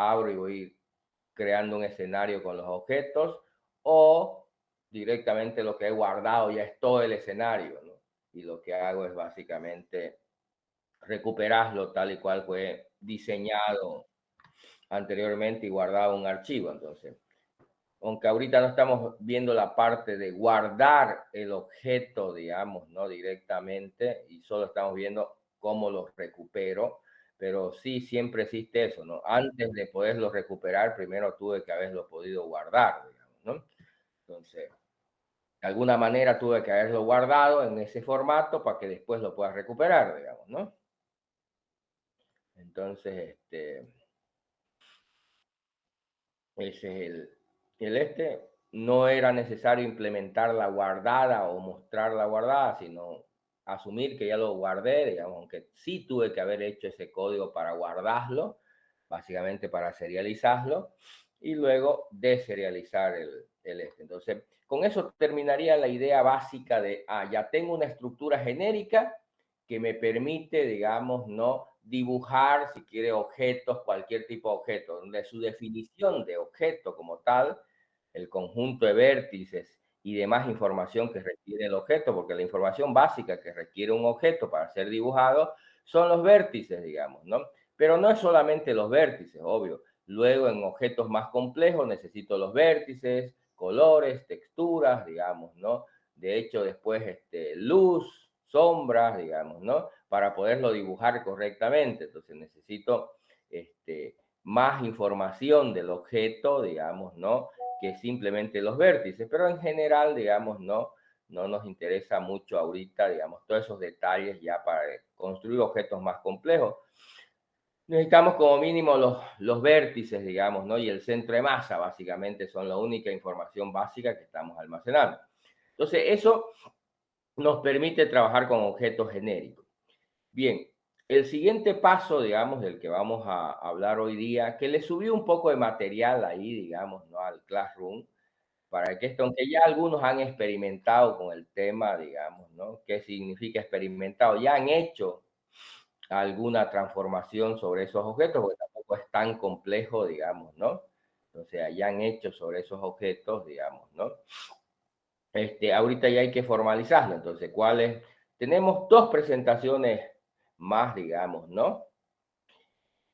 abro y voy creando un escenario con los objetos, o directamente lo que he guardado ya es todo el escenario, ¿no? Y lo que hago es básicamente recuperarlo tal y cual fue diseñado anteriormente y guardado en un archivo. Entonces, aunque ahorita no estamos viendo la parte de guardar el objeto, digamos, no directamente, y solo estamos viendo cómo lo recupero, pero sí siempre existe eso, ¿no? Antes de poderlo recuperar, primero tuve que haberlo podido guardar, digamos, ¿no? Entonces, de alguna manera tuve que haberlo guardado en ese formato para que después lo pueda recuperar, digamos, ¿no? Entonces, ese es no era necesario implementar la guardada o mostrar la guardada, sino asumir que ya lo guardé, digamos, aunque sí tuve que haber hecho ese código para guardarlo, básicamente para serializarlo, y luego deserializar Entonces, con eso terminaría la idea básica de, ya tengo una estructura genérica que me permite, digamos, no dibujar, si quiere, objetos, cualquier tipo de objeto, donde su definición de objeto como tal, el conjunto de vértices y demás información que requiere el objeto, porque la información básica que requiere un objeto para ser dibujado son los vértices, digamos, ¿no? Pero no es solamente los vértices, obvio. Luego, en objetos más complejos, necesito los vértices, colores, texturas, digamos, ¿no? De hecho, después, luz, sombras, digamos, ¿no? Para poderlo dibujar correctamente. Entonces, necesito, más información del objeto, digamos, ¿no? Que simplemente los vértices, pero en general, digamos, no nos interesa mucho ahorita, digamos, todos esos detalles ya para construir objetos más complejos. Necesitamos como mínimo los vértices, digamos, ¿no? Y el centro de masa, básicamente, son la única información básica que estamos almacenando. Entonces, eso nos permite trabajar con objetos genéricos. Bien, el siguiente paso, digamos, del que vamos a hablar hoy día, que le subí un poco de material ahí, digamos, ¿no? Al Classroom, para que esto, aunque ya algunos han experimentado con el tema, digamos, ¿no? ¿Qué significa experimentado? Ya han hecho alguna transformación sobre esos objetos, porque tampoco es tan complejo, digamos, ¿no? Entonces, ya han hecho sobre esos objetos, digamos, ¿no? Ahorita ya hay que formalizarlo. Entonces, ¿cuáles? Tenemos dos presentaciones más, digamos, ¿no?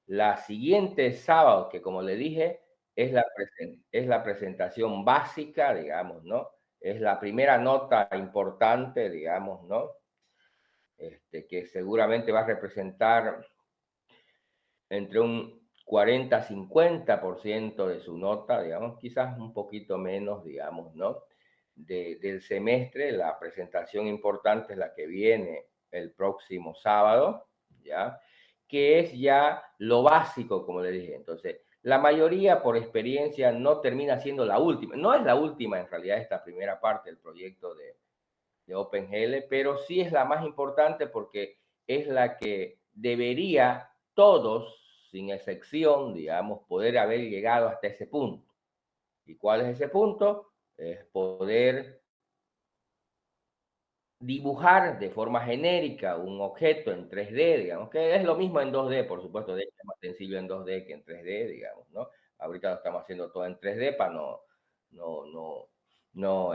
La siguiente sábado, que como le dije, es la presentación básica, digamos, ¿no? Es la primera nota importante, digamos, ¿no? Que seguramente va a representar entre un 40-50% de su nota, digamos, quizás un poquito menos, digamos, ¿no? Del semestre. La presentación importante es la que viene el próximo sábado, ¿ya? Que es ya lo básico, como le dije. Entonces, la mayoría por experiencia no termina siendo la última. No es la última en realidad esta primera parte del proyecto de OpenGL, pero sí es la más importante porque es la que debería todos, sin excepción, digamos, poder haber llegado hasta ese punto. ¿Y cuál es ese punto? Es poder dibujar de forma genérica un objeto en 3D, digamos, que es lo mismo en 2D, por supuesto, de hecho es más sencillo en 2D que en 3D, digamos, ¿no? Ahorita lo estamos haciendo todo en 3D para no, no, no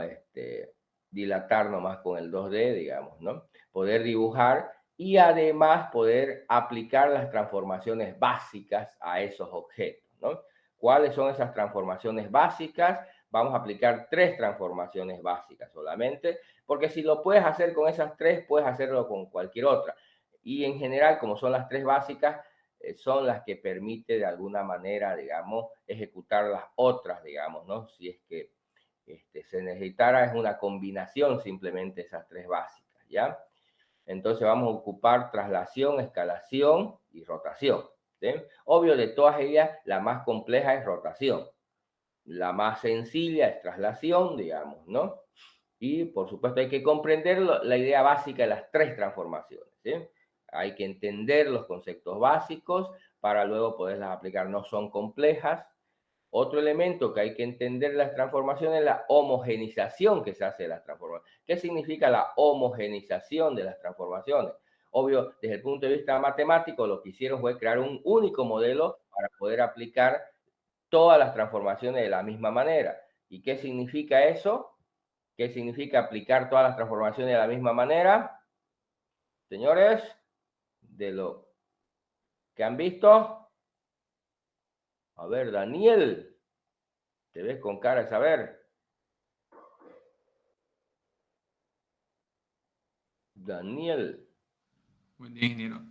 dilatarnos más con el 2D, digamos, ¿no? Poder dibujar y además poder aplicar las transformaciones básicas a esos objetos, ¿no? ¿Cuáles son esas transformaciones básicas? Vamos a aplicar 3 transformaciones básicas solamente, porque si lo puedes hacer con esas 3, puedes hacerlo con cualquier otra. Y en general, como son las 3 básicas, son las que permite de alguna manera, digamos, ejecutar las otras, digamos, ¿no? Si es que se necesitara, es una combinación simplemente esas 3 básicas, ¿ya? Entonces vamos a ocupar traslación, escalación y rotación, ¿sí? Obvio, de todas ellas, la más compleja es rotación. La más sencilla es traslación, digamos, ¿no? Y por supuesto hay que comprender la idea básica de las 3 transformaciones, ¿sí? Hay que entender los conceptos básicos para luego poderlas aplicar. No son complejas. Otro elemento que hay que entender de las transformaciones es la homogenización que se hace de las transformaciones. ¿Qué significa la homogenización de las transformaciones? obvio, desde el punto de vista matemático, lo que hicieron fue crear un único modelo para poder aplicar todas las transformaciones de la misma manera. ¿Y qué significa eso? ¿Qué significa aplicar todas las transformaciones de la misma manera? Señores, de lo que han visto. A ver, Daniel, te ves con cara de saber. Daniel. Buen día, ingeniero.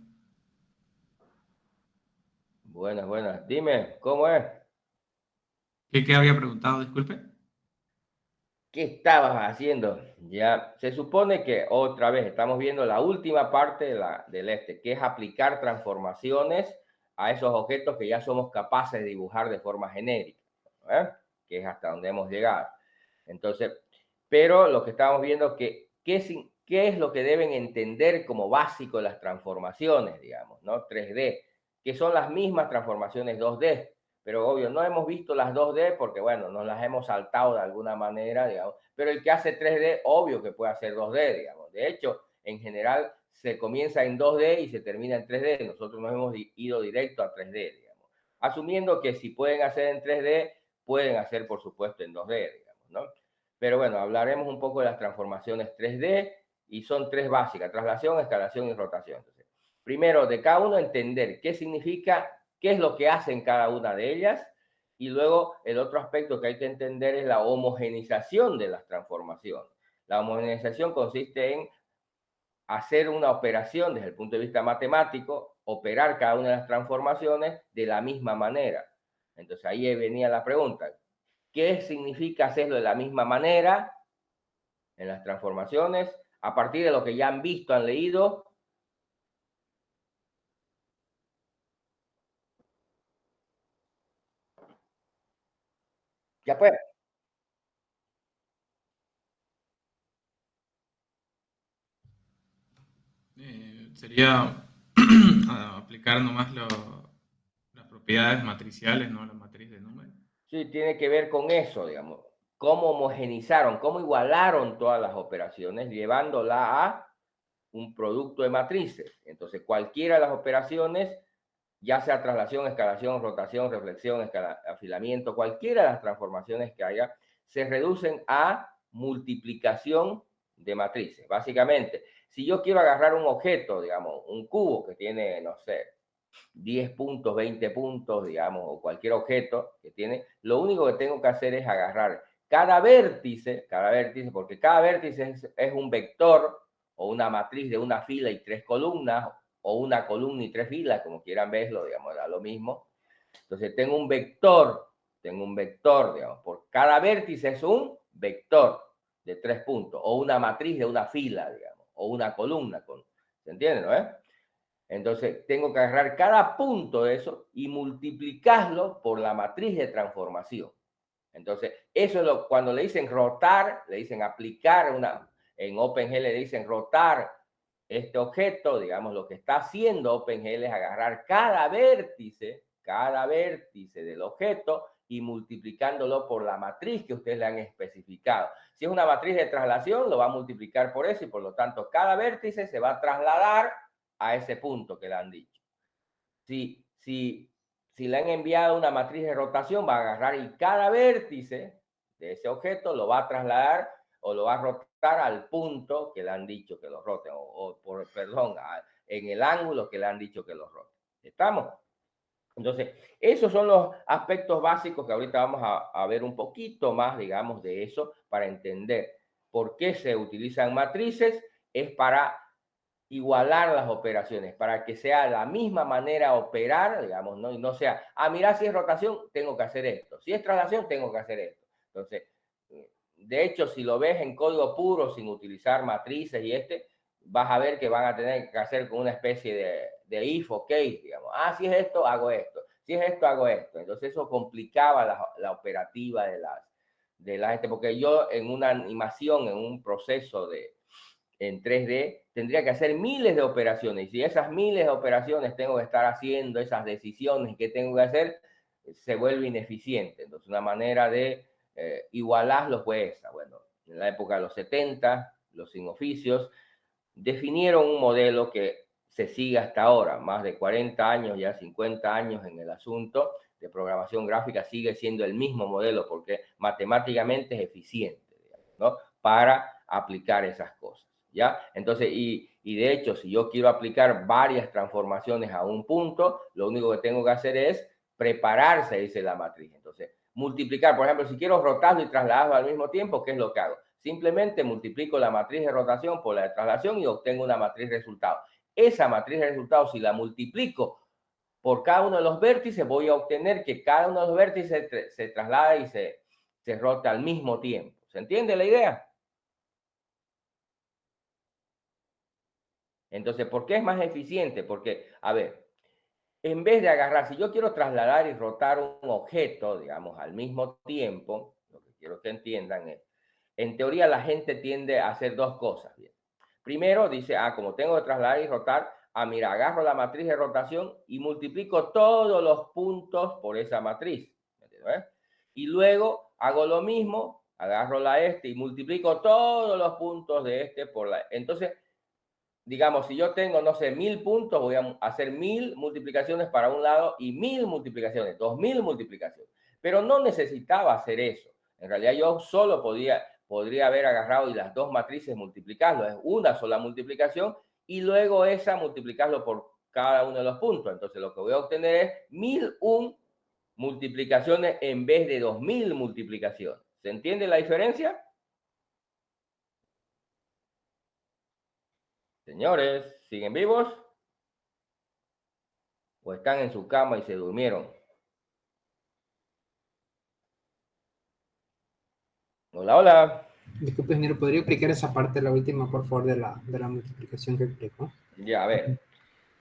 Buenas, buenas. Dime, ¿cómo es? ¿Qué había preguntado? Disculpe. ¿Qué estabas haciendo? Ya, se supone que otra vez estamos viendo la última parte del que es aplicar transformaciones a esos objetos que ya somos capaces de dibujar de forma genérica, ¿eh? Que es hasta donde hemos llegado. Entonces, pero lo que estamos viendo que qué es lo que deben entender como básico las transformaciones, digamos, ¿no? 3D, que son las mismas transformaciones 2D. Pero obvio, no hemos visto las 2D porque, bueno, nos las hemos saltado de alguna manera, digamos. Pero el que hace 3D, obvio que puede hacer 2D, digamos. De hecho, en general, se comienza en 2D y se termina en 3D. Nosotros nos hemos ido directo a 3D, digamos. Asumiendo que si pueden hacer en 3D, pueden hacer, por supuesto, en 2D, digamos, ¿no? Pero bueno, hablaremos un poco de las transformaciones 3D y son tres básicas: traslación, escalación y rotación. Entonces, primero, de cada uno entender qué significa, qué es lo que hacen cada una de ellas, y luego el otro aspecto que hay que entender es la homogenización de las transformaciones. La homogenización consiste en hacer una operación desde el punto de vista matemático, operar cada una de las transformaciones de la misma manera. Entonces ahí venía la pregunta: ¿qué significa hacerlo de la misma manera en las transformaciones? A partir de lo que ya han visto, han leído, ya pues. Sería aplicar nomás las propiedades matriciales, ¿no? La matriz de números. Sí, tiene que ver con eso, digamos. Cómo homogenizaron, cómo igualaron todas las operaciones, llevándola a un producto de matrices. Entonces, cualquiera de las operaciones, ya sea traslación, escalación, rotación, reflexión, afilamiento, cualquiera de las transformaciones que haya, se reducen a multiplicación de matrices. Básicamente, si yo quiero agarrar un objeto, digamos, un cubo que tiene, no sé, 10 puntos, 20 puntos, digamos, o cualquier objeto que tiene, lo único que tengo que hacer es agarrar cada vértice, porque cada vértice es un vector o una matriz de una fila y tres columnas, o una columna y tres filas, como quieran verlo, digamos, da lo mismo. Entonces tengo un vector, digamos, por cada vértice es un vector de 3 puntos, o una matriz de una fila, digamos, o una columna, ¿se entiende, no? Entonces, tengo que agarrar cada punto de eso y multiplicarlo por la matriz de transformación. Entonces, eso es cuando le dicen rotar, le dicen aplicar en OpenGL le dicen rotar este objeto, digamos, lo que está haciendo OpenGL es agarrar cada vértice del objeto y multiplicándolo por la matriz que ustedes le han especificado. Si es una matriz de traslación, lo va a multiplicar por eso y por lo tanto cada vértice se va a trasladar a ese punto que le han dicho. Si le han enviado una matriz de rotación, va a agarrar y cada vértice de ese objeto lo va a trasladar o lo va a rotar al punto que le han dicho que lo rote, perdón, en el ángulo que le han dicho que lo rote. ¿Estamos? Entonces, esos son los aspectos básicos que ahorita vamos a ver un poquito más, digamos, de eso para entender por qué se utilizan matrices. Es para igualar las operaciones, para que sea la misma manera operar, digamos, ¿no? Y no sea, mira, si es rotación, tengo que hacer esto, si es traslación, tengo que hacer esto. Entonces, de hecho, si lo ves en código puro, sin utilizar matrices vas a ver que van a tener que hacer con una especie de if o case, digamos. Si es esto, hago esto. Si es esto, hago esto. Entonces, eso complicaba la operativa porque yo en una animación, en un proceso en 3D, tendría que hacer miles de operaciones. Y si esas miles de operaciones tengo que estar haciendo, esas decisiones que tengo que hacer, se vuelve ineficiente. Entonces, una manera de igualarlos fue esa. Bueno, en la época de los 70, los sin oficios definieron un modelo que se sigue hasta ahora, más de 40 años, ya 50 años en el asunto de programación gráfica, sigue siendo el mismo modelo porque matemáticamente es eficiente, ¿no? Para aplicar esas cosas, ¿ya? Entonces, y de hecho, si yo quiero aplicar varias transformaciones a un punto, lo único que tengo que hacer es prepararse, dice la matriz. Entonces, multiplicar, por ejemplo, si quiero rotarlo y trasladarlo al mismo tiempo, ¿qué es lo que hago? Simplemente multiplico la matriz de rotación por la de traslación y obtengo una matriz de resultado. Esa matriz de resultados, si la multiplico por cada uno de los vértices, voy a obtener que cada uno de los vértices se traslada y se rota al mismo tiempo. ¿Se entiende la idea? Entonces, ¿por qué es más eficiente? Porque, a ver, en vez de agarrar, si yo quiero trasladar y rotar un objeto, digamos, al mismo tiempo, lo que quiero que entiendan es, en teoría la gente tiende a hacer dos cosas. Bien. Primero dice, como tengo que trasladar y rotar, mira, agarro la matriz de rotación y multiplico todos los puntos por esa matriz. ¿Entiendes? Y luego hago lo mismo, agarro la y multiplico todos los puntos de por la. Entonces, digamos, si yo tengo, no sé, 1000 puntos, voy a hacer 1000 multiplicaciones para un lado y 1000 multiplicaciones, 2000 multiplicaciones. Pero no necesitaba hacer eso. En realidad yo solo podría haber agarrado y las dos matrices multiplicarlo. Es una sola multiplicación y luego esa multiplicarlo por cada uno de los puntos. Entonces lo que voy a obtener es 1001 multiplicaciones en vez de 2000 multiplicaciones. ¿Se entiende la diferencia? Señores, ¿siguen vivos? ¿O están en su cama y se durmieron? Hola, hola. Disculpe, ingeniero, ¿podría explicar esa parte, la última, por favor, de la multiplicación que explicó? Ya, a ver.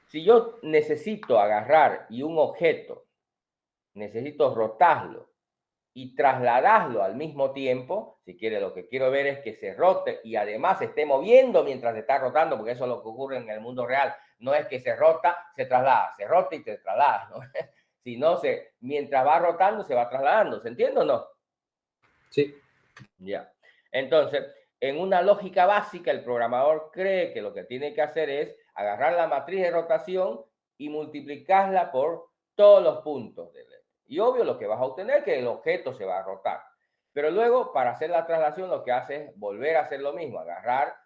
Si yo necesito agarrar y un objeto, necesito rotarlo y trasladarlo al mismo tiempo, si quiere, lo que quiero ver es que se rote y además se esté moviendo mientras se está rotando, porque eso es lo que ocurre en el mundo real. No es que se rota, se traslada, se rota y se traslada, ¿no? Sino mientras va rotando, se va trasladando. ¿Se entiende o no? Sí. Ya. Entonces, en una lógica básica, el programador cree que lo que tiene que hacer es agarrar la matriz de rotación y multiplicarla por todos los puntos. Y obvio, lo que vas a obtener es que el objeto se va a rotar. Pero luego, para hacer la traslación, lo que hace es volver a hacer lo mismo, agarrar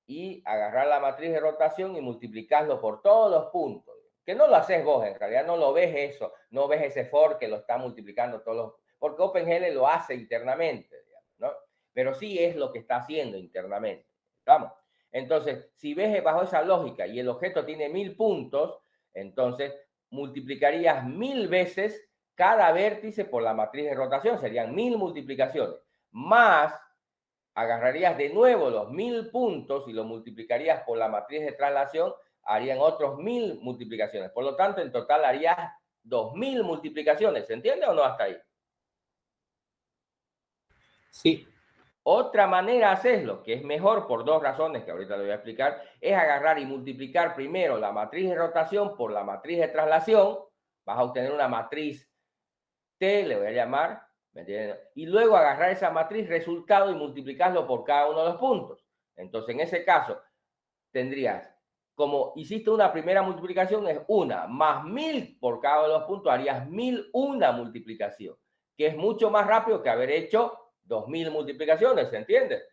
la matriz de rotación y multiplicarlo por todos los puntos. Que no lo haces vos, en realidad no lo ves eso, no ves ese for que lo está multiplicando todos los... Porque OpenGL lo hace internamente, digamos, ¿no? Pero sí es lo que está haciendo internamente. ¿Vamos? Entonces, si ves bajo esa lógica y el objeto tiene 1000 puntos, entonces multiplicarías 1000 veces cada vértice por la matriz de rotación, serían 1000 multiplicaciones, más agarrarías de nuevo los 1000 puntos y lo multiplicarías por la matriz de traslación, harían otros 1000 multiplicaciones. Por lo tanto, en total harías 2000 multiplicaciones. ¿Se entiende o no hasta ahí? Sí. Otra manera de hacerlo, que es mejor por dos razones que ahorita le voy a explicar, es agarrar y multiplicar primero la matriz de rotación por la matriz de traslación. Vas a obtener una matriz T, le voy a llamar, ¿me entienden? Y luego agarrar esa matriz resultado y multiplicarlo por cada uno de los puntos. Entonces, en ese caso, tendrías, como hiciste una primera multiplicación, es una, más 1000 por cada uno de los puntos, harías 1001 multiplicación, que es mucho más rápido que haber hecho 2000 multiplicaciones, ¿se entiende?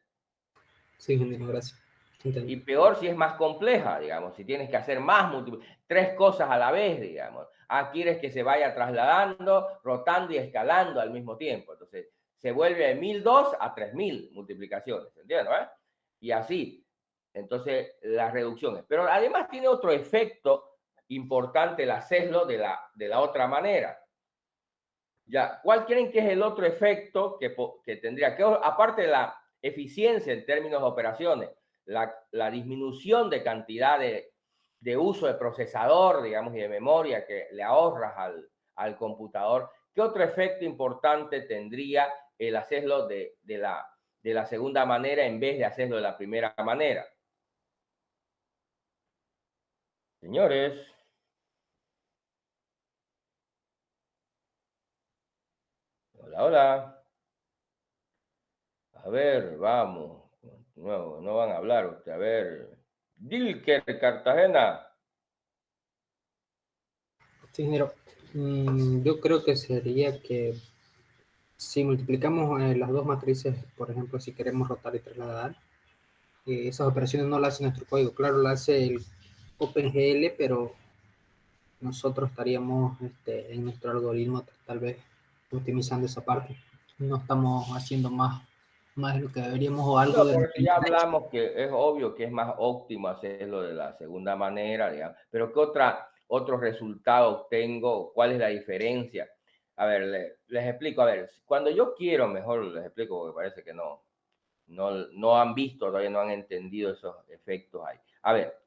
Sí, ingeniero, gracias. Y peor si es más compleja, digamos, si tienes que hacer más, tres cosas a la vez, digamos. Quieres que se vaya trasladando, rotando y escalando al mismo tiempo. Entonces, se vuelve de 1002 a 3000 multiplicaciones, ¿entiendes? Y así. Entonces, las reducciones. Pero además tiene otro efecto importante el hacerlo de la otra manera. Ya, ¿cuál creen que es el otro efecto que tendría? Que aparte de la eficiencia en términos de operaciones, la disminución de cantidad de uso de procesador, digamos, y de memoria que le ahorras al computador, ¿qué otro efecto importante tendría el hacerlo de la segunda manera en vez de hacerlo de la primera manera? Señores, hola, hola. A ver, vamos. No van a hablar usted. A ver. Dilker Cartagena. Sí, ingeniero. Yo creo que sería que si multiplicamos las dos matrices, por ejemplo, si queremos rotar y trasladar, esas operaciones no las hace nuestro código. Claro, la hace el OpenGL, pero nosotros estaríamos en nuestro algoritmo tal vez optimizando esa parte. No estamos haciendo más de lo que deberíamos o algo No, de lo pero que si nos ya han hecho. hablamos que es obvio que es más óptimo hacerlo de la segunda manera, digamos. Pero ¿qué otro resultado obtengo? ¿Cuál es la diferencia? A ver, les explico. A ver, cuando yo quiero, mejor les explico porque parece que no han visto, todavía no han entendido esos efectos ahí. A ver,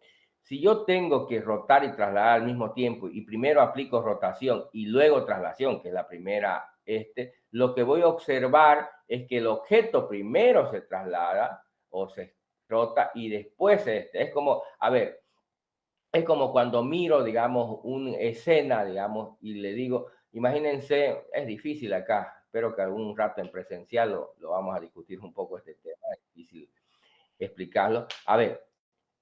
si yo tengo que rotar y trasladar al mismo tiempo y primero aplico rotación y luego traslación, que es la primera, lo que voy a observar es que el objeto primero se traslada o se rota y después es como, a ver, es como cuando miro, digamos, una escena, digamos, y le digo, imagínense, es difícil acá, espero que algún rato en presencial lo vamos a discutir un poco este tema, es difícil explicarlo. A ver,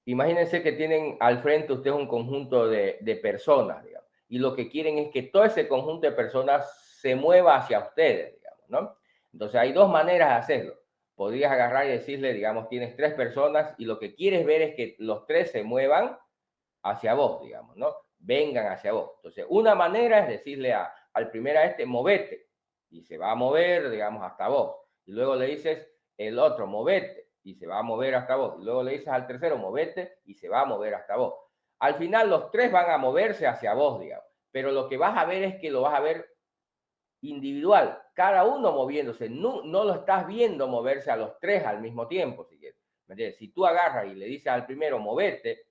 imagínense que tienen al frente ustedes un conjunto de personas, digamos, y lo que quieren es que todo ese conjunto de personas se mueva hacia ustedes, digamos, ¿no? Entonces hay dos maneras de hacerlo. Podrías agarrar y decirle, digamos, tienes tres personas y lo que quieres ver es que los tres se muevan hacia vos, digamos, ¿no? Vengan hacia vos. Entonces, una manera es decirle al primero movete, y se va a mover, digamos, hasta vos. Y luego le dices el otro, movete, y se va a mover hasta vos. Y luego le dices al tercero, movete, y se va a mover hasta vos. Al final, los tres van a moverse hacia vos, digamos. Pero lo que vas a ver es que lo vas a ver individual, cada uno moviéndose. No lo estás viendo moverse a los tres al mismo tiempo, si quieres. ¿Me entiendes? Si tú agarras y le dices al primero, movete,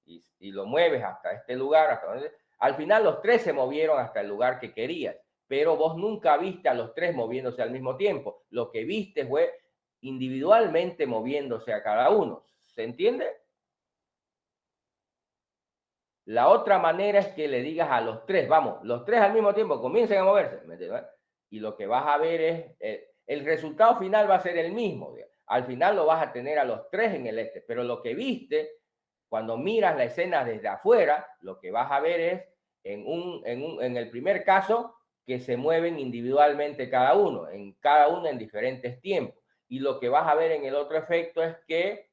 y lo mueves hasta este lugar, hasta donde, al final los tres se movieron hasta el lugar que querías, pero vos nunca viste a los tres moviéndose al mismo tiempo. Lo que viste fue individualmente moviéndose a cada uno. ¿Se entiende? La otra manera es que le digas a los tres, vamos, los tres al mismo tiempo comiencen a moverse, ¿me entiendes? Y lo que vas a ver es, el resultado final va a ser el mismo. Digamos. Al final lo vas a tener a los tres en el pero lo que viste, cuando miras la escena desde afuera, lo que vas a ver es, en el primer caso, que se mueven individualmente cada uno en diferentes tiempos. Y lo que vas a ver en el otro efecto es que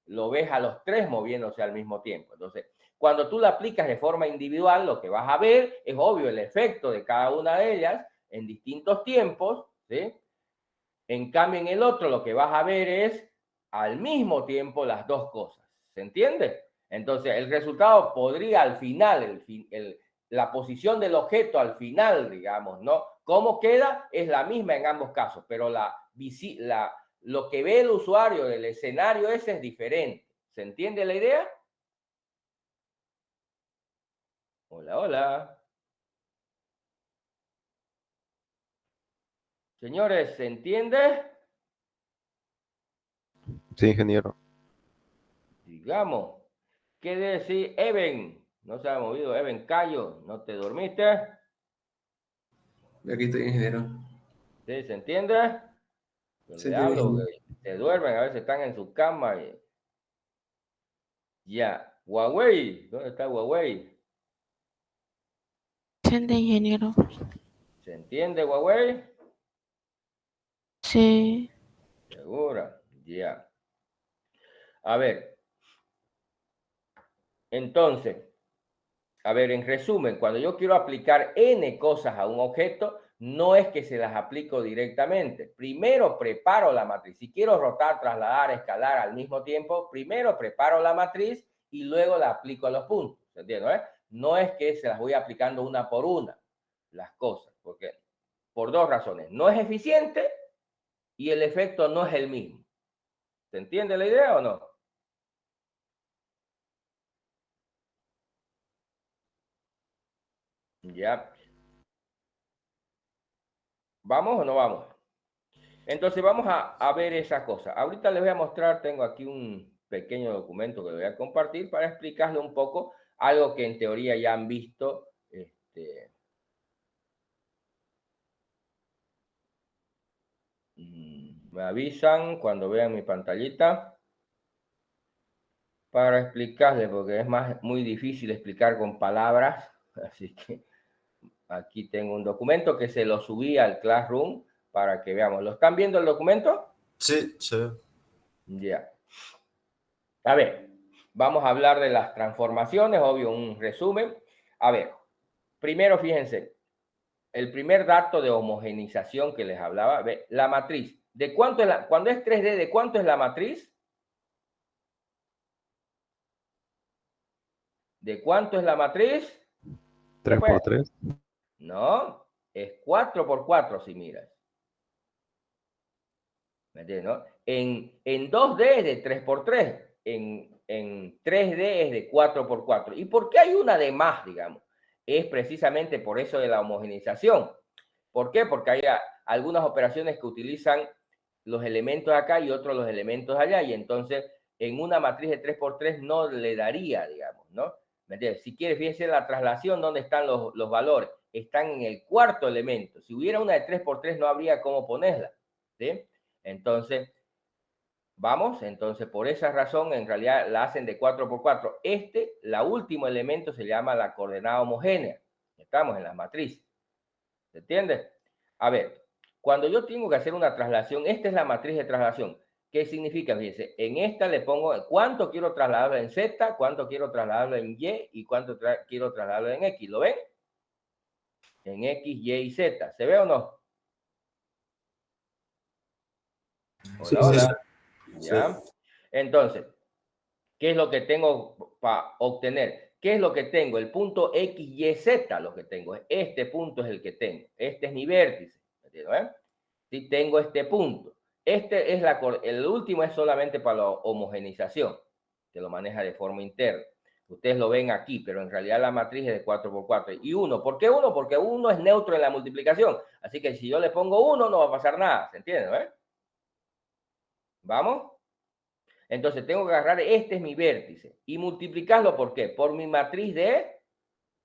lo ves a los tres moviéndose al mismo tiempo. Entonces, cuando tú la aplicas de forma individual, lo que vas a ver es obvio el efecto de cada una de ellas en distintos tiempos, ¿sí? En cambio, en el otro lo que vas a ver es al mismo tiempo las dos cosas. ¿Se entiende? Entonces, el resultado podría al final, la posición del objeto al final, digamos, ¿no? ¿Cómo queda? Es la misma en ambos casos, pero lo que ve el usuario del escenario ese es diferente. ¿Se entiende la idea? Hola, hola. Señores, ¿se entiende? Sí, ingeniero. Digamos. ¿Qué decir, Even? No se ha movido, Even Cayo. ¿No te dormiste? Aquí estoy, ingeniero. ¿Sí? ¿Se entiende? Yo Se le entiende, hablo, ingeniero. que se duermen, a veces están en su cama y... Ya. Huawei, ¿dónde está Huawei? Entiende, ingeniero. ¿Se entiende Huawei? Sí, Segura. Ya. A ver, entonces, a ver, en resumen, cuando yo quiero aplicar N cosas a un objeto, no es que se las aplico directamente. Primero preparo la matriz. Si quiero rotar, trasladar, escalar al mismo tiempo, primero preparo la matriz y luego la aplico a los puntos. ¿Se entiende? No es que se las voy aplicando una por una, las cosas, porque por dos razones. No es eficiente y el efecto no es el mismo. ¿Se entiende la idea o no? Ya. ¿Vamos o no vamos? Entonces vamos a ver esa cosa. Ahorita les voy a mostrar, tengo aquí un pequeño documento que les voy a compartir para explicarle un poco algo que en teoría ya han visto. Me avisan cuando vean mi pantallita para explicarles, porque es muy difícil explicar con palabras, así que Aquí tengo un documento que se lo subí al Classroom para que veamos. ¿Lo están viendo el documento? Sí, sí. Ya. A ver, vamos a hablar de las transformaciones, obvio, un resumen. A ver, primero fíjense, el primer dato de homogenización que les hablaba, ve, la matriz. ¿De cuánto es cuando es 3D, de cuánto es la matriz? ¿De cuánto es la matriz? 3 por 3. No, es 4 por 4 si miras. ¿Me entiendes? ¿No? En 2D es de 3 por 3. En 3D es de 4 por 4. ¿Y por qué hay una de más, digamos? Es precisamente por eso de la homogenización. ¿Por qué? Porque hay algunas operaciones que utilizan los elementos acá y otros los elementos allá. Y entonces en una matriz de 3 por 3 no le daría, digamos, ¿no? ¿Me entiendes? Si quieres, fíjense la traslación, ¿dónde están los valores? Están en el cuarto elemento. Si hubiera una de 3 por 3 no habría cómo ponerla. ¿Sí? Entonces, vamos, entonces por esa razón en realidad la hacen de 4 por 4. La último elemento se llama la coordenada homogénea. Estamos en las matrices. ¿Se entiende? A ver, cuando yo tengo que hacer una traslación, esta es la matriz de traslación. ¿Qué significa? Fíjense, en esta le pongo cuánto quiero trasladarlo en Z, cuánto quiero trasladarlo en Y y cuánto quiero trasladarlo en X. ¿Lo ven? En X, Y y Z. ¿Se ve o no? Sí, Hola, sí. hola. Sí. ¿Ya? Entonces, ¿qué es lo que tengo para obtener? ¿Qué es lo que tengo? El punto X, Y, Z, lo que tengo. Este punto es el que tengo. Este es mi vértice. ¿Entiendes? Si tengo este punto. Este es el último es solamente para la homogenización, que lo maneja de forma interna. Ustedes lo ven aquí, pero en realidad la matriz es de 4 por 4. Y 1, ¿por qué 1? Porque 1 es neutro en la multiplicación. Así que si yo le pongo 1, no va a pasar nada. ¿Se entiende? ¿Eh? ¿Vamos? Entonces tengo que agarrar, este es mi vértice, y multiplicarlo, ¿por qué? Por mi matriz de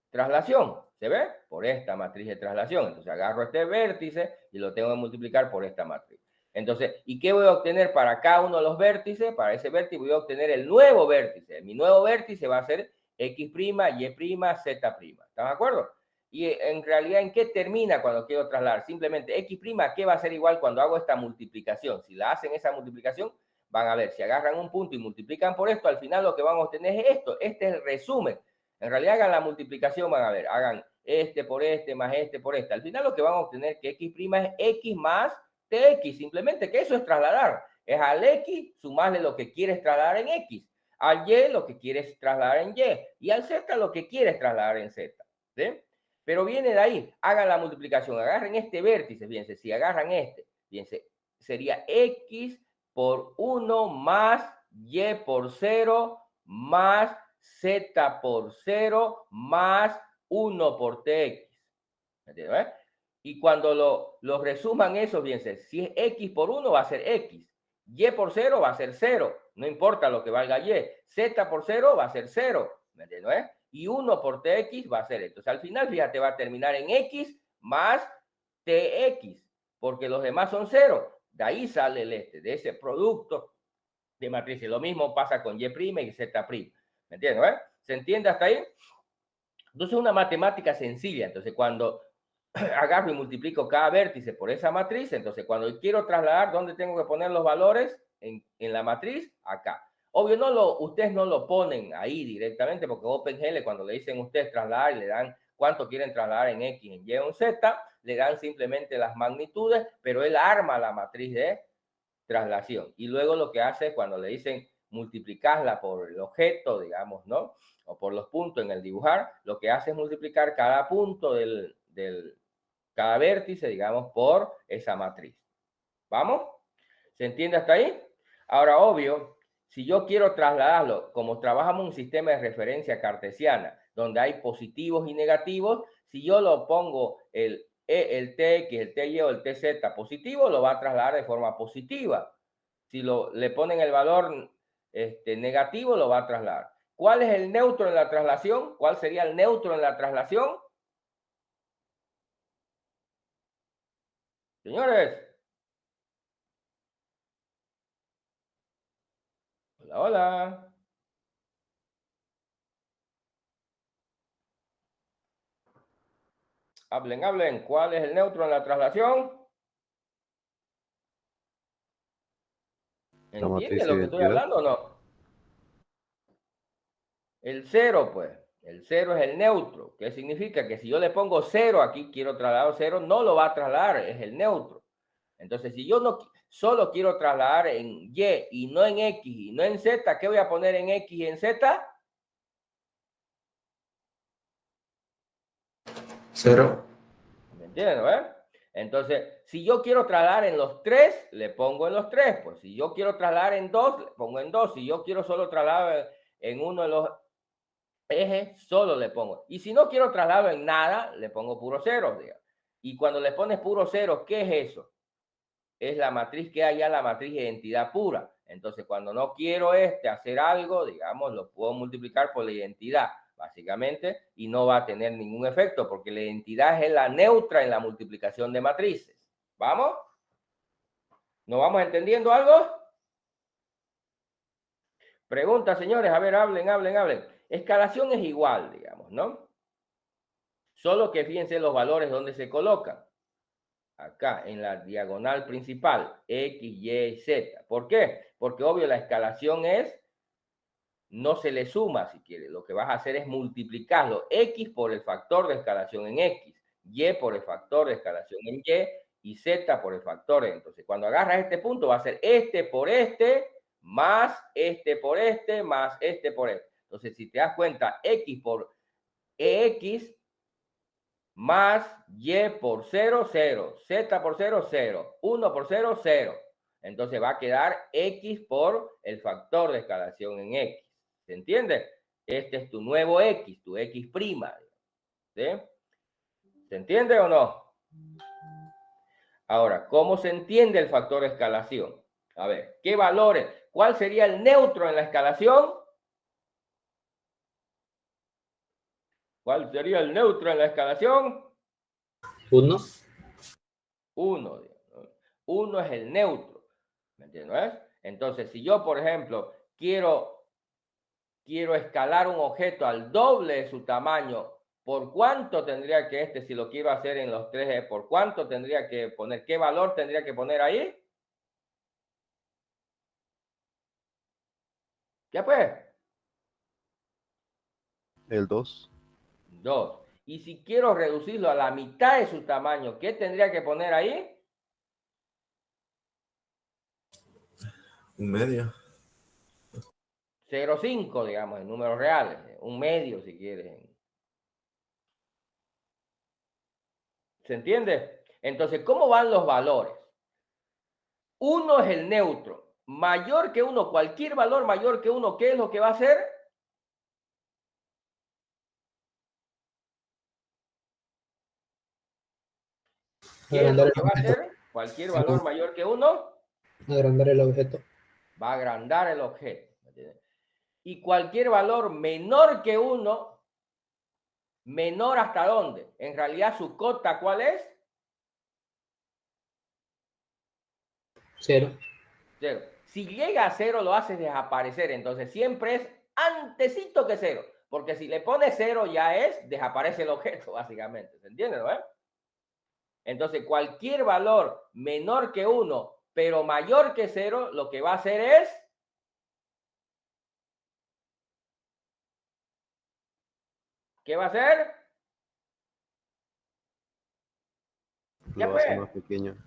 traslación, ¿se ve? Por esta matriz de traslación. Entonces agarro este vértice y lo tengo que multiplicar por esta matriz. Entonces, ¿y qué voy a obtener para cada uno de los vértices? Para ese vértice voy a obtener el nuevo vértice. Mi nuevo vértice va a ser X', Y', Z'. ¿Están de acuerdo? Y en realidad, ¿en qué termina cuando quiero trasladar? Simplemente X', ¿qué va a ser igual cuando hago esta multiplicación? Si la hacen esa multiplicación, van a ver, si agarran un punto y multiplican por esto, al final lo que van a obtener es esto. Este es el resumen. En realidad hagan la multiplicación, van a ver, hagan este por este más este por este. Al final lo que van a obtener que X' es X más TX, simplemente que eso es trasladar. Es al X sumarle lo que quieres trasladar en X, al Y lo que quieres trasladar en Y y al Z lo que quieres trasladar en Z. ¿Sí? Pero viene de ahí, hagan la multiplicación, agarren este vértice, fíjense, si agarran este, fíjense, sería X por 1 más Y por 0 más Z por 0 más 1 por TX. ¿Entiendes? Y cuando lo resuman eso, fíjense, si es X por 1 va a ser X, Y por 0 va a ser 0, no importa lo que valga Y, Z por 0 va a ser 0, ¿me entiendes? Y 1 por TX va a ser, entonces al final, fíjate, va a terminar en X más TX, porque los demás son 0, de ahí sale de ese producto de matrices. Lo mismo pasa con Y' y Z'. ¿Me entiendes? ¿Se entiende hasta ahí? Entonces, una matemática sencilla. Entonces, cuando agarro y multiplico cada vértice por esa matriz, entonces cuando quiero trasladar, ¿dónde tengo que poner los valores? En la matriz, acá. Obvio, ustedes no lo ponen ahí directamente, porque OpenGL, cuando le dicen ustedes trasladar y le dan cuánto quieren trasladar en X, en Y o en Z, le dan simplemente las magnitudes, pero él arma la matriz de traslación. Y luego lo que hace es cuando le dicen multiplicarla por el objeto, digamos, ¿no? O por los puntos en el dibujar, lo que hace es multiplicar cada punto cada vértice, digamos, por esa matriz. ¿Vamos? ¿Se entiende hasta ahí? Ahora, obvio, si yo quiero trasladarlo, como trabajamos un sistema de referencia cartesiana, donde hay positivos y negativos, si yo lo pongo el TX, el TY o el TZ positivo, lo va a trasladar de forma positiva. Si le ponen el valor negativo, lo va a trasladar. ¿Cuál es el neutro en la traslación? ¿Cuál sería el neutro en la traslación? Señores. Hola, hola. Hablen, hablen. ¿Cuál es el neutro en la traslación? La ¿Entienden matriz lo que estoy identidad. hablando o no? El 0, pues. El 0 es el neutro. ¿Qué significa? Que si yo le pongo 0 aquí, quiero trasladar 0, no lo va a trasladar, es el neutro. Entonces, si yo no solo quiero trasladar en Y y no en X y no en Z, ¿qué voy a poner en X y en Z? 0. ¿Me entienden, Entonces, si yo quiero trasladar en los 3, le pongo en los 3. Pues si yo quiero trasladar en 2, le pongo en 2. Si yo quiero solo trasladar en uno de los ejes, solo le pongo. Y si no quiero trasladar en nada, le pongo puro 0. Digamos. Y cuando le pones puro 0, ¿qué es eso? Es la matriz que hay ya, la matriz de identidad pura. Entonces, cuando no quiero hacer algo, digamos, lo puedo multiplicar por la identidad, básicamente, y no va a tener ningún efecto, porque la identidad es la neutra en la multiplicación de matrices. ¿Vamos? ¿Nos vamos entendiendo algo? Pregunta, señores, a ver, hablen, hablen, hablen. Escalación es igual, digamos, ¿no? Solo que fíjense los valores donde se colocan. Acá en la diagonal principal, X, Y, Z. ¿Por qué? Porque obvio la escalación no se le suma si quiere. Lo que vas a hacer es multiplicarlo. X por el factor de escalación en X, Y por el factor de escalación en Y Z por el factor. Entonces, cuando agarras este punto, va a ser este por este, más este por este, más este por este. Entonces, si te das cuenta, X por EX más Y por 0, 0, Z por 0, 0, 1 por 0, 0. Entonces va a quedar X por el factor de escalación en X. ¿Se entiende? Este es tu nuevo X, tu X'. ¿Sí? ¿Se entiende o no? Ahora, ¿cómo se entiende el factor de escalación? A ver, ¿qué valores? ¿Cuál sería el neutro en la escalación? ¿Cuál sería el neutro en la escalación? 1. 1. 1 es el neutro. ¿Me entiendes? Entonces, si yo, por ejemplo, quiero escalar un objeto al doble de su tamaño, ¿por cuánto tendría que si lo quiero hacer en los 3, por cuánto tendría que poner? ¿Qué valor tendría que poner ahí? Ya pues. El 2. 2. Y si quiero reducirlo a la mitad de su tamaño, ¿qué tendría que poner ahí? 1/2. 0,5, digamos, en números reales. 1/2, si quieres. ¿Se entiende? Entonces, ¿cómo van los valores? 1 es el neutro. Mayor que 1, cualquier valor mayor que 1, ¿qué es lo que va a hacer? ¿Qué es lo que va a hacer? Cualquier valor mayor que 1 Agrandar el objeto. va a agrandar el objeto. Y cualquier valor menor que 1, menor hasta dónde? En realidad su cota, ¿cuál es? 0. 0. Si llega a 0 lo haces desaparecer, entonces siempre es antesito que 0, porque si le pones 0 ya desaparece el objeto, básicamente. ¿Se entiende, no? Entonces cualquier valor menor que 1, pero mayor que 0, lo que va a hacer es ¿qué va a hacer? Lo va a hacer más pequeño.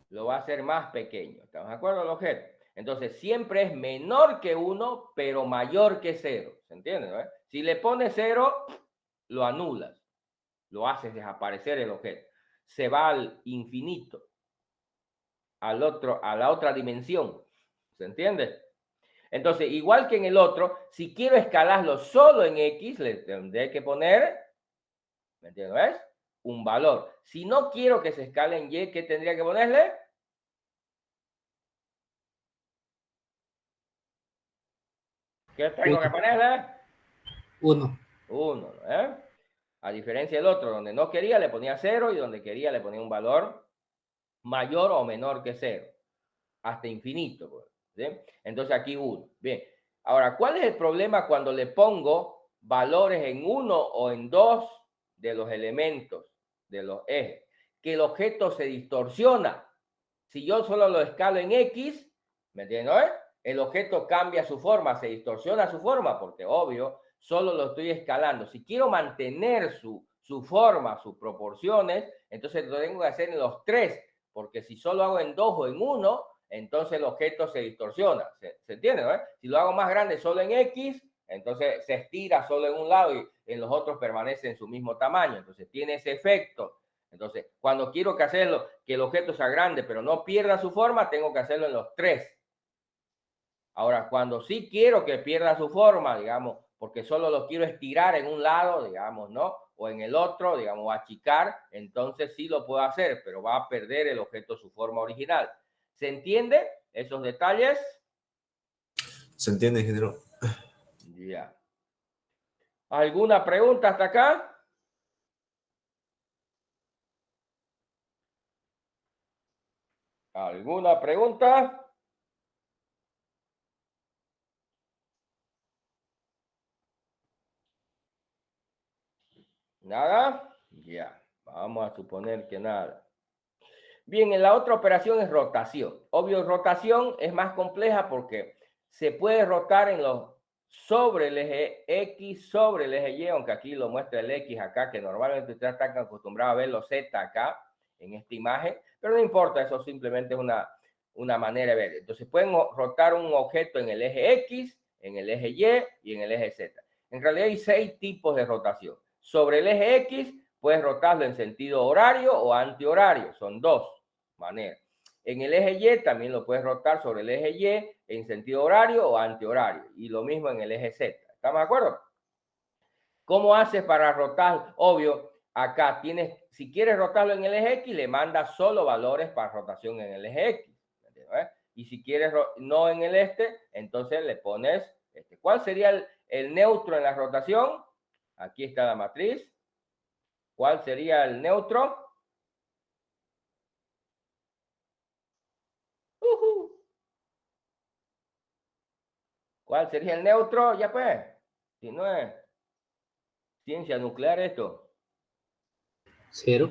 Lo va a hacer más pequeño. ¿Estamos de acuerdo? El objeto. Entonces, siempre es menor que 1, pero mayor que 0. ¿Se entiende? ¿No? Si le pones 0, lo anulas. Lo haces desaparecer el objeto. Se va al infinito. A la otra dimensión. ¿Se entiende? Entonces, igual que en el otro, si quiero escalarlo solo en X, le tendré que poner, ¿me entiendes? Un valor. Si no quiero que se escale en Y, ¿qué tendría que ponerle? ¿Qué tengo que ponerle? 1. 1, ¿eh? A diferencia del otro, donde no quería le ponía 0 y donde quería le ponía un valor mayor o menor que 0. Hasta infinito. Pues, ¿sí? Entonces aquí 1. Bien. Ahora, ¿cuál es el problema cuando le pongo valores en 1 o en 2 de los elementos de los ejes, que el objeto se distorsiona. Si yo solo lo escalo en X, ¿me entiendes? El objeto cambia su forma, se distorsiona su forma, porque obvio, solo lo estoy escalando. Si quiero mantener su forma, sus proporciones, entonces lo tengo que hacer en los tres, porque si solo hago en 2 o en 1, entonces el objeto se distorsiona. ¿Se entiende? ¿No? Si lo hago más grande solo en X, entonces se estira solo en un lado y en los otros permanece en su mismo tamaño. Entonces tiene ese efecto. Entonces, cuando quiero que hacerlo, que el objeto sea grande, pero no pierda su forma, tengo que hacerlo en los tres. Ahora, cuando sí quiero que pierda su forma, digamos, porque solo lo quiero estirar en un lado, digamos, ¿no? O en el otro, digamos, achicar, entonces sí lo puedo hacer, pero va a perder el objeto su forma original. ¿Se entiende esos detalles? Se entiende, ingeniero. Ya. ¿Alguna pregunta hasta acá? ¿Alguna pregunta? ¿Nada? Ya. Vamos a suponer que nada. Bien, en la otra operación es rotación. Obvio, rotación es más compleja porque se puede rotar en los sobre el eje X, sobre el eje Y, aunque aquí lo muestra el X acá, que normalmente ustedes están acostumbrados a ver los Z acá en esta imagen, pero no importa, eso simplemente es una manera de ver. Entonces pueden rotar un objeto en el eje X, en el eje Y y en el eje Z. En realidad hay 6 tipos de rotación. Sobre el eje X puedes rotarlo en sentido horario o antihorario, son 2 maneras. En el eje Y también lo puedes rotar sobre el eje Y en sentido horario o antihorario. Y lo mismo en el eje Z. ¿Estamos de acuerdo? ¿Cómo haces para rotar? Obvio, acá tienes, si quieres rotarlo en el eje X, le mandas solo valores para rotación en el eje X. Y si quieres no en el entonces le pones, ¿cuál sería el neutro en la rotación? Aquí está la matriz. ¿Cuál sería el neutro? ¿Cuál sería el neutro? Ya pues, si no es ciencia nuclear esto. 0.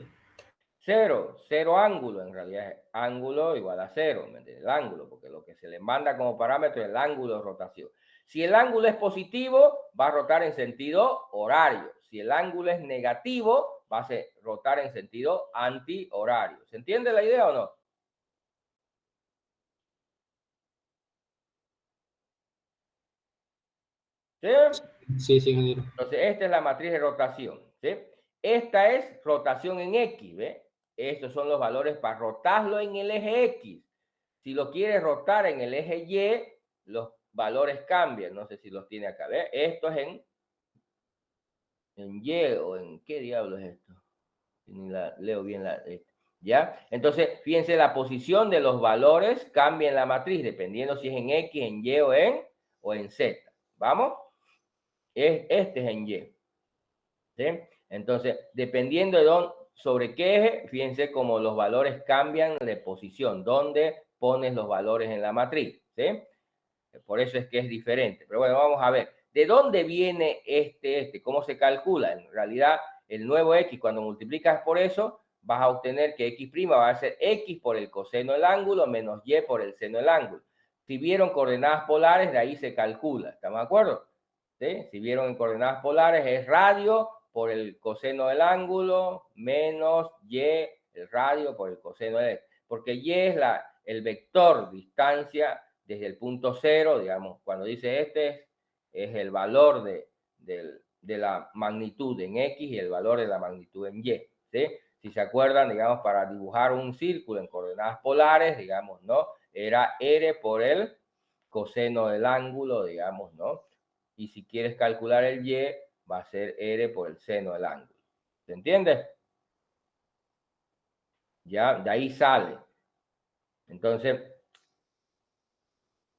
Cero ángulo, en realidad es ángulo igual a 0, ¿me entiendes? El ángulo, porque lo que se le manda como parámetro es el ángulo de rotación. Si el ángulo es positivo, va a rotar en sentido horario. Si el ángulo es negativo, va a rotar en sentido antihorario. ¿Se entiende la idea o no? ¿Sí? Sí, sí, ingeniero. Entonces, esta es la matriz de rotación, ¿sí? Esta es rotación en X, ¿ve? Estos son los valores para rotarlo en el eje X. Si lo quieres rotar en el eje Y, los valores cambian. No sé si los tiene acá, ¿ve? Esto es en Y o en qué diablo es esto. Ni la leo bien ¿ya? Entonces, fíjense, la posición de los valores cambia en la matriz, dependiendo si es en X, en Y o en Z. ¿Vamos? Este es en Y. ¿Sí? Entonces, dependiendo de sobre qué eje, fíjense cómo los valores cambian de posición, dónde pones los valores en la matriz. ¿Sí? Por eso es que es diferente. Pero bueno, vamos a ver. ¿De dónde viene ¿Cómo se calcula? En realidad, el nuevo X, cuando multiplicas por eso, vas a obtener que X' va a ser X por el coseno del ángulo menos Y por el seno del ángulo. Si vieron coordenadas polares, de ahí se calcula. ¿Estamos de acuerdo? ¿Sí? Si vieron en coordenadas polares, es radio por el coseno del ángulo menos Y, el radio por el coseno del. Porque Y es el vector distancia desde el punto 0, digamos, cuando dice es el valor de la magnitud en X y el valor de la magnitud en Y, ¿sí? Si se acuerdan, digamos, para dibujar un círculo en coordenadas polares, digamos, ¿no? Era R por el coseno del ángulo, digamos, ¿no? Y si quieres calcular el Y, va a ser R por el seno del ángulo. ¿Se entiende? Ya, de ahí sale. Entonces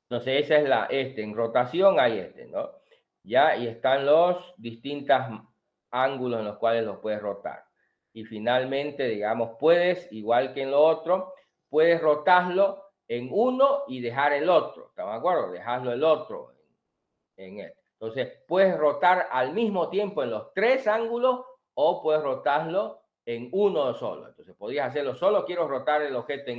esa es en rotación hay ¿no? Ya, y están los distintos ángulos en los cuales los puedes rotar. Y finalmente, digamos, puedes, igual que en lo otro, puedes rotarlo en uno y dejar el otro. ¿Estamos de acuerdo? Dejarlo el otro en él. Entonces, puedes rotar al mismo tiempo en los 3 ángulos o puedes rotarlo en uno solo. Entonces podrías hacerlo solo, quiero rotar el objeto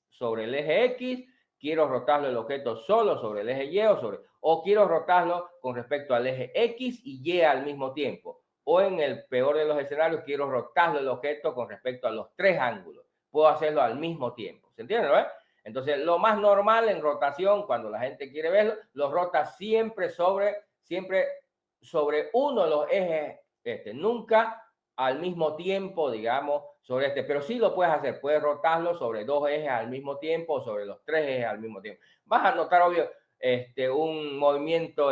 sobre el eje X, quiero rotarlo el objeto solo sobre el eje Y o quiero rotarlo con respecto al eje X y Y al mismo tiempo. O en el peor de los escenarios, quiero rotarlo el objeto con respecto a los 3 ángulos. Puedo hacerlo al mismo tiempo. ¿Se entiende, no? Entonces, lo más normal en rotación, cuando la gente quiere verlo, lo rota siempre sobre uno de los ejes, nunca al mismo tiempo, digamos, sobre pero sí lo puedes hacer, puedes rotarlo sobre 2 ejes al mismo tiempo o sobre los 3 ejes al mismo tiempo. Vas a notar, obvio, un movimiento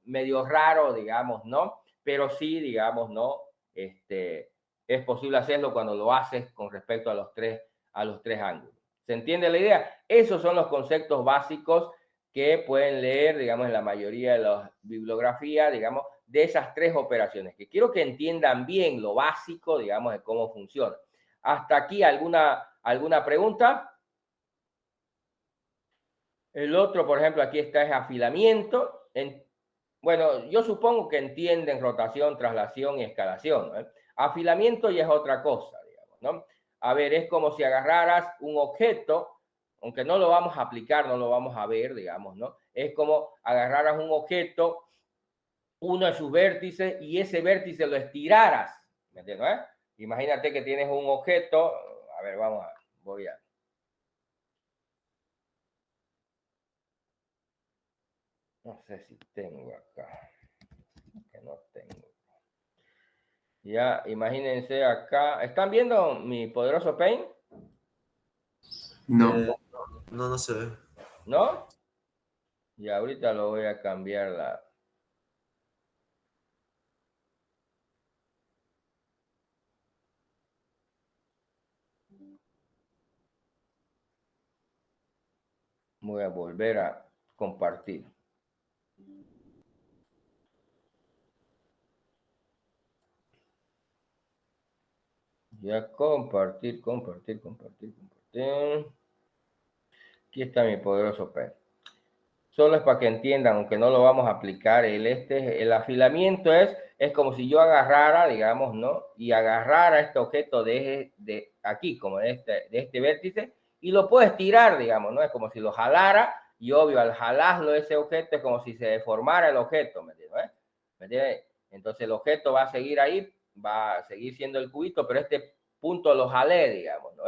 medio raro, digamos, ¿no? Pero sí, digamos, ¿no? Es posible hacerlo cuando lo haces con respecto a los tres ángulos. ¿Se entiende la idea? Esos son los conceptos básicos que pueden leer, digamos, en la mayoría de las bibliografías, digamos, de esas 3 operaciones, que quiero que entiendan bien lo básico, digamos, de cómo funciona. ¿Hasta aquí alguna pregunta? El otro, por ejemplo, aquí está es afilamiento. Bueno, yo supongo que entienden rotación, traslación y escalación, ¿no? Afilamiento ya es otra cosa, digamos, ¿no? A ver, es como si agarraras un objeto, aunque no lo vamos a aplicar, no lo vamos a ver, digamos, ¿no? Es como agarraras un objeto, uno de sus vértices, y ese vértice lo estiraras, ¿me entiendes? Imagínate que tienes un objeto, a ver, voy a... No sé si tengo acá, que no tengo. Ya, imagínense acá. ¿Están viendo mi poderoso Paint? No. No se ve. ¿No? Y ahorita lo voy a cambiar Voy a volver a compartir. Ya compartir. Aquí está mi poderoso Paint. Solo es para que entiendan, aunque no lo vamos a aplicar, el afilamiento es como si yo agarrara, digamos, ¿no? Y agarrara este objeto de aquí, como de este vértice, y lo puedo estirar, digamos, ¿no? Es como si lo jalara, y obvio, al jalarlo ese objeto es como si se deformara el objeto, ¿me entiendes? ¿Me entiendes? Entonces el objeto va a seguir ahí, va a seguir siendo el cubito, pero este punto lo jalé, digamos, ¿no?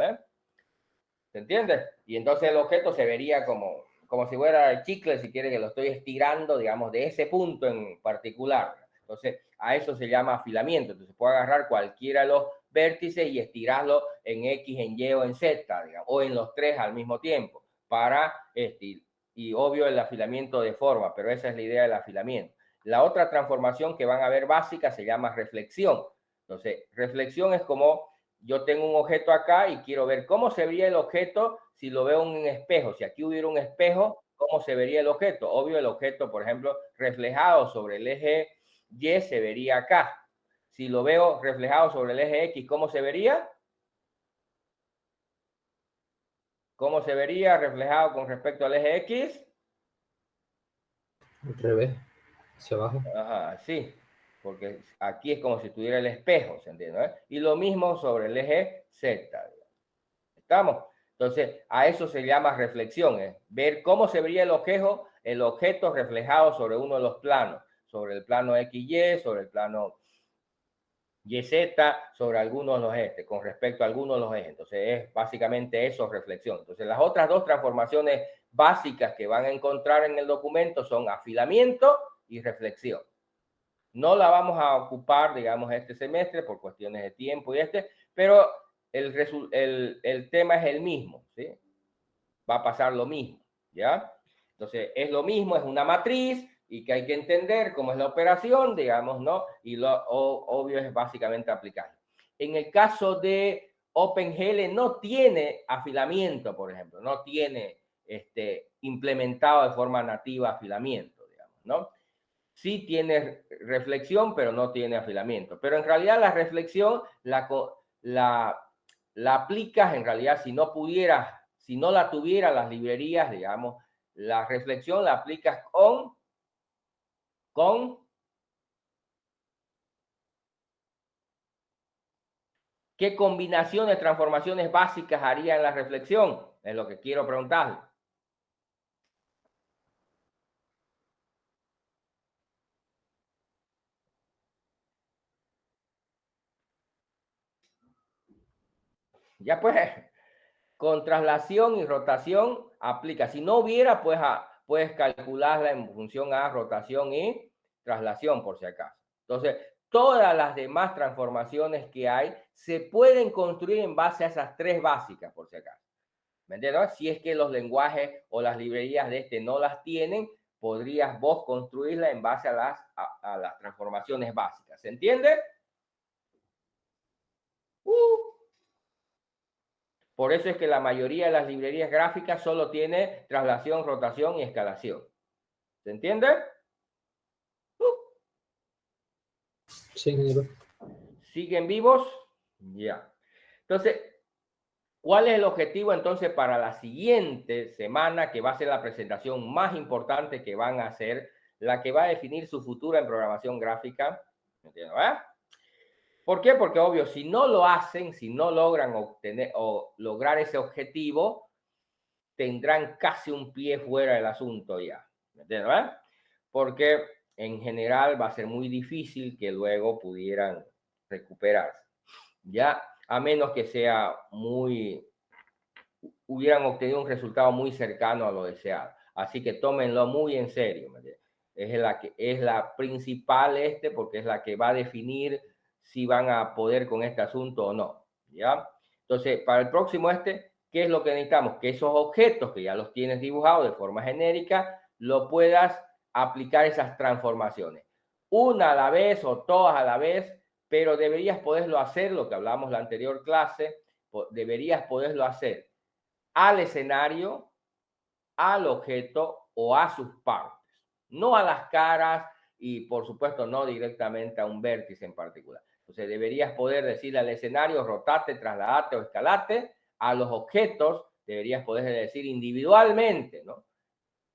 ¿Se entiende? Y entonces el objeto se vería como si fuera el chicle, si quiere que lo estoy estirando, digamos, de ese punto en particular. Entonces, a eso se llama afilamiento. Entonces, puedo agarrar cualquiera de los vértices y estirarlo en X, en Y o en Z, digamos, o en los 3 al mismo tiempo, para y obvio el afilamiento de forma, pero esa es la idea del afilamiento. La otra transformación que van a ver básica se llama reflexión. Entonces, reflexión es como yo tengo un objeto acá y quiero ver cómo se vería el objeto si lo veo en un espejo. Si aquí hubiera un espejo, ¿cómo se vería el objeto? Obvio, el objeto, por ejemplo, reflejado sobre el eje Y se vería acá. Si lo veo reflejado sobre el eje X, ¿cómo se vería? ¿Cómo se vería reflejado con respecto al eje X? Al revés, hacia abajo. Ajá, sí, porque aquí es como si tuviera el espejo, ¿se entiende? Y lo mismo sobre el eje Z. ¿Estamos? Entonces, a eso se llama reflexión, ver cómo se vería el objeto reflejado sobre uno de los planos, sobre el plano XY, sobre el plano YZ, sobre algunos de los ejes, con respecto a algunos de los ejes. Entonces, es básicamente eso, reflexión. Entonces, las otras 2 transformaciones básicas que van a encontrar en el documento son afilamiento y reflexión. No la vamos a ocupar, digamos, este semestre por cuestiones de tiempo pero el tema es el mismo, ¿sí? Va a pasar lo mismo, ¿ya? Entonces, es lo mismo, es una matriz y que hay que entender cómo es la operación, digamos, ¿no? Y lo obvio es básicamente aplicar. En el caso de OpenGL no tiene afilamiento, por ejemplo, no tiene implementado de forma nativa afilamiento, digamos, ¿no? Sí tiene reflexión, pero no tiene afilamiento. Pero en realidad la reflexión la aplicas en realidad si no la tuviera las librerías, digamos, la reflexión la aplicas con ¿Qué combinación de transformaciones básicas haría en la reflexión? Es lo que quiero preguntarle. Ya pues, con traslación y rotación aplica. Si no hubiera, pues puedes calcularla en función a rotación y traslación, por si acaso. Entonces, todas las demás transformaciones que hay se pueden construir en base a esas tres básicas, por si acaso. ¿Me entiendes? Si es que los lenguajes o las librerías de este no las tienen, podrías vos construirla en base a las transformaciones básicas. ¿Se entiende? Por eso es que la mayoría de las librerías gráficas solo tiene traslación, rotación y escalación. ¿Se entiende? Sí, ingeniero. ¿Siguen vivos? Ya. Entonces, ¿cuál es el objetivo entonces para la siguiente semana, que va a ser la presentación más importante que van a hacer, la que va a definir su futuro en programación gráfica? ¿Me entiendes? ¿Por qué? Porque obvio, si no lo hacen, si no logran obtener o lograr ese objetivo, tendrán casi un pie fuera del asunto ya. ¿Me entiendes? Porque en general va a ser muy difícil que luego pudieran recuperarse. Ya, a menos que sea hubieran obtenido un resultado muy cercano a lo deseado. Así que tómenlo muy en serio. Es la principal porque es la que va a definir si van a poder con este asunto o no. ¿Ya? Entonces, para el próximo ¿qué es lo que necesitamos? Que esos objetos que ya los tienes dibujados de forma genérica, lo puedas aplicar esas transformaciones. Una a la vez o todas a la vez, pero deberías poderlo hacer, lo que hablamos la anterior clase, deberías poderlo hacer al escenario, al objeto o a sus partes. No a las caras y, por supuesto, no directamente a un vértice en particular. Entonces, deberías poder decirle al escenario, rotate, trasladate o escalate. A los objetos, deberías poder decir individualmente, ¿no?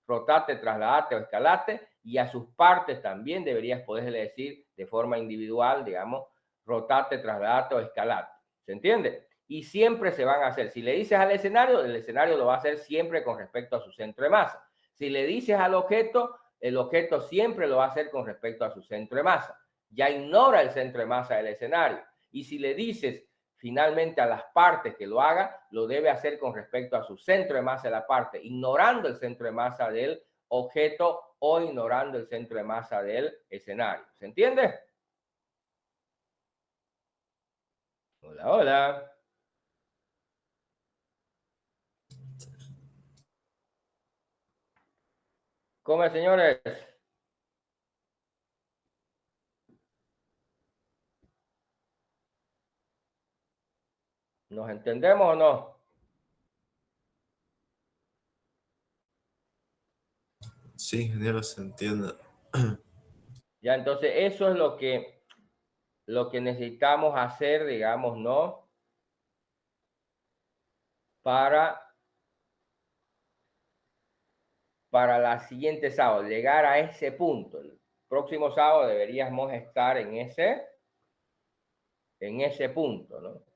Rotate, trasladate o escalate. Y a sus partes también deberías poderle decir de forma individual, digamos, rotate, trasladate o escalate. ¿Se entiende? Y siempre se van a hacer. Si le dices al escenario, el escenario lo va a hacer siempre con respecto a su centro de masa. Si le dices al objeto, el objeto siempre lo va a hacer con respecto a su centro de masa. Ya ignora el centro de masa del escenario. Y si le dices finalmente a las partes que lo haga, lo debe hacer con respecto a su centro de masa de la parte, ignorando el centro de masa del objeto o ignorando el centro de masa del escenario. ¿Se entiende? Hola, hola. ¿Cómo es, señores? ¿Nos entendemos o no? Sí, ingeniero, se entiende. Ya, entonces eso es lo que necesitamos hacer, digamos, ¿no? Para la siguiente sábado, llegar a ese punto. El próximo sábado deberíamos estar en ese punto, ¿no?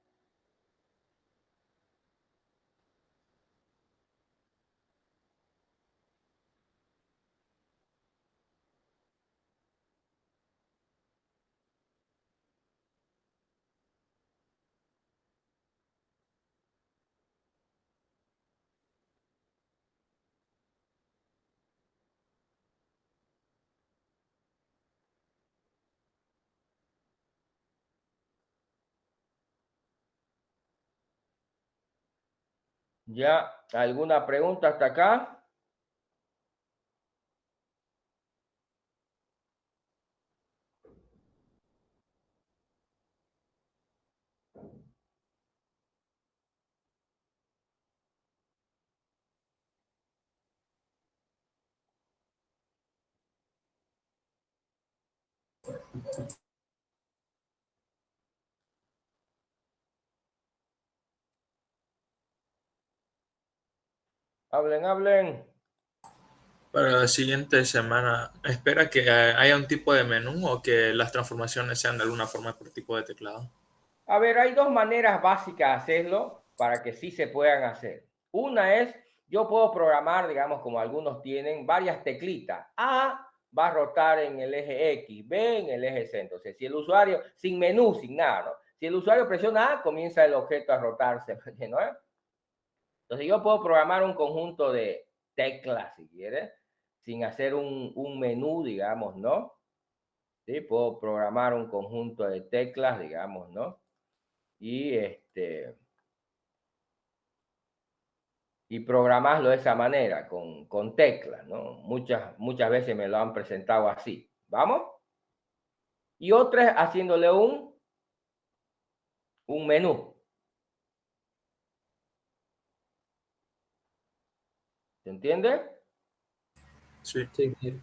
¿Ya? ¿Alguna pregunta hasta acá? Hablen, hablen. Para la siguiente semana, ¿espera que haya un tipo de menú o que las transformaciones sean de alguna forma por tipo de teclado? A ver, hay dos maneras básicas de hacerlo para que sí se puedan hacer. Una es, yo puedo programar, digamos, como algunos tienen, varias teclitas. A va a rotar en el eje X, B en el eje C. Entonces, si el usuario, sin menú, sin nada, ¿no? Si el usuario presiona A, comienza el objeto a rotarse, ¿no? Entonces, yo puedo programar un conjunto de teclas, si quieres, sin hacer un menú, digamos, ¿no? ¿Sí? Puedo programar un conjunto de teclas, digamos, ¿no? Y programarlo de esa manera, con teclas, ¿no? Muchas veces me lo han presentado así. ¿Vamos? Y otra es haciéndole un menú. ¿Se entiende? Sí. Sí, sí.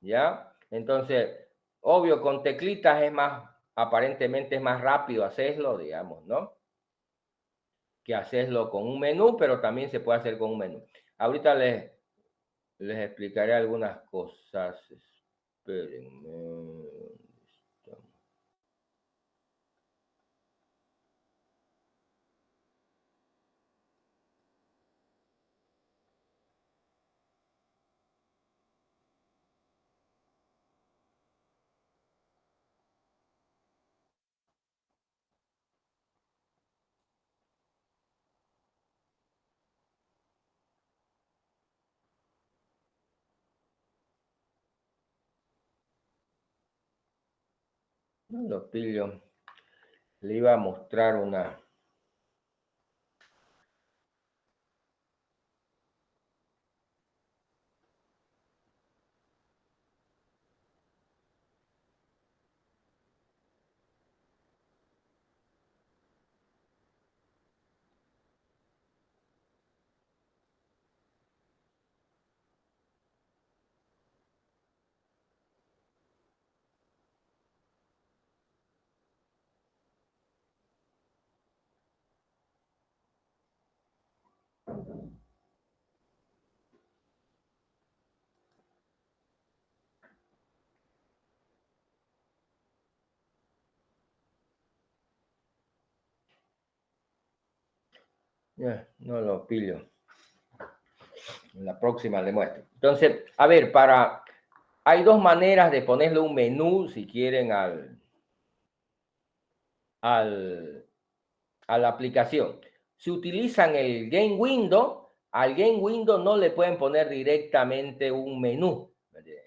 ¿Ya? Entonces, obvio, con teclitas es más, aparentemente es más rápido hacerlo, digamos, ¿no? Que hacerlo con un menú, pero también se puede hacer con un menú. Ahorita les explicaré algunas cosas. Espérenme. Lo pillo. Le iba a mostrar una. No lo pillo. En la próxima le muestro. Entonces, a ver, hay dos maneras de ponerle un menú, si quieren, a la aplicación. Si utilizan el Game Window, al Game Window no le pueden poner directamente un menú,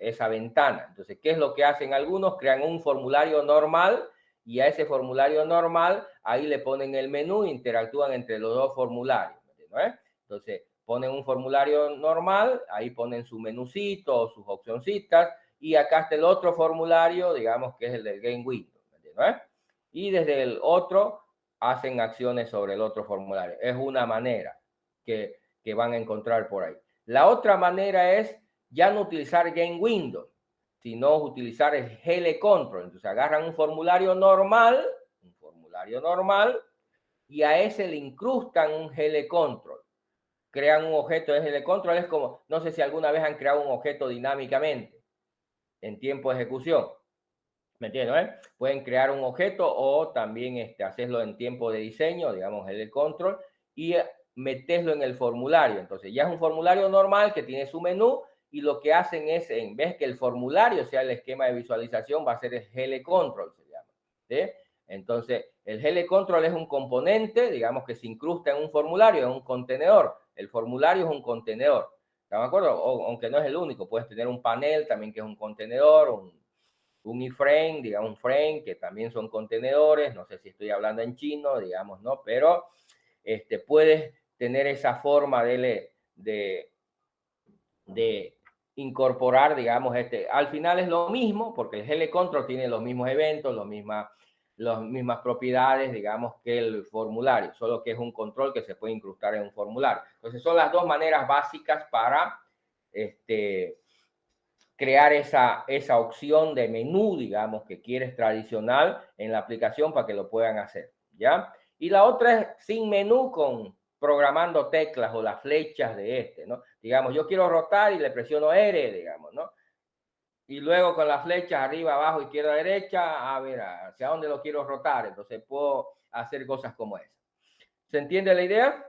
esa ventana. Entonces, ¿qué es lo que hacen algunos? Crean un formulario normal y a ese formulario normal ahí le ponen el menú e interactúan entre los dos formularios, ¿no? Entonces, ponen un formulario normal, ahí ponen su menucito o sus opcioncitas y acá está el otro formulario, digamos que es el del Game Window, ¿no? Y desde el otro hacen acciones sobre el otro formulario. Es una manera que van a encontrar por ahí. La otra manera es ya no utilizar Game Window, sino utilizar el GL Control. Entonces agarran un formulario normal, y a ese le incrustan un GL Control. Crean un objeto de GL Control. Es como, no sé si alguna vez han creado un objeto dinámicamente en tiempo de ejecución. ¿Me entiendes? Pueden crear un objeto o también hacerlo en tiempo de diseño, digamos, el control, y meterlo en el formulario. Entonces, ya es un formulario normal que tiene su menú y lo que hacen es, en vez que el formulario sea el esquema de visualización, va a ser el GL Control, se llama. ¿Sí? Entonces, el GL Control es un componente, digamos, que se incrusta en un formulario, en un contenedor. El formulario es un contenedor. ¿Están de acuerdo? Aunque no es el único, puedes tener un panel también que es un contenedor, un iframe, digamos, un frame, que también son contenedores, no sé si estoy hablando en chino, digamos, ¿no? Pero puedes tener esa forma de incorporar, digamos, al final es lo mismo, porque el GL Control tiene los mismos eventos, las mismas propiedades, digamos, que el formulario, solo que es un control que se puede incrustar en un formulario. Entonces, son las dos maneras básicas para crear esa opción de menú, digamos, que quieres tradicional en la aplicación para que lo puedan hacer, ¿ya? Y la otra es sin menú con programando teclas o las flechas de ¿no? Digamos, yo quiero rotar y le presiono R, digamos, ¿no? y luego con las flechas arriba, abajo, izquierda, derecha, a ver hacia dónde lo quiero rotar. Entonces puedo hacer cosas como esa. ¿Se entiende la idea?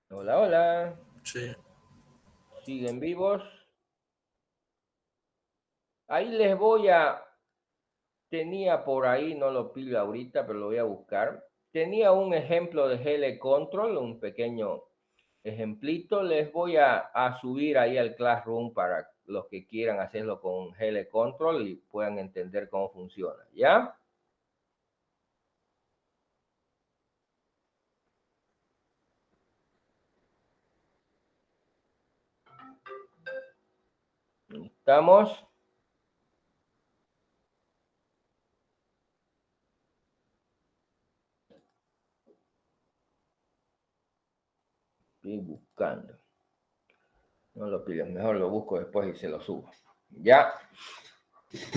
Hola, hola. Sí. ¿Siguen vivos? Ahí les voy a... Tenía por ahí, no lo pillo ahorita, pero lo voy a buscar. Tenía un ejemplo de GL Control, un pequeño ejemplito. Les voy a subir ahí al Classroom para los que quieran hacerlo con GL Control y puedan entender cómo funciona, ¿ya? ¿Estamos? Estoy buscando. No lo pillo, mejor lo busco después y se lo subo. ¿Ya?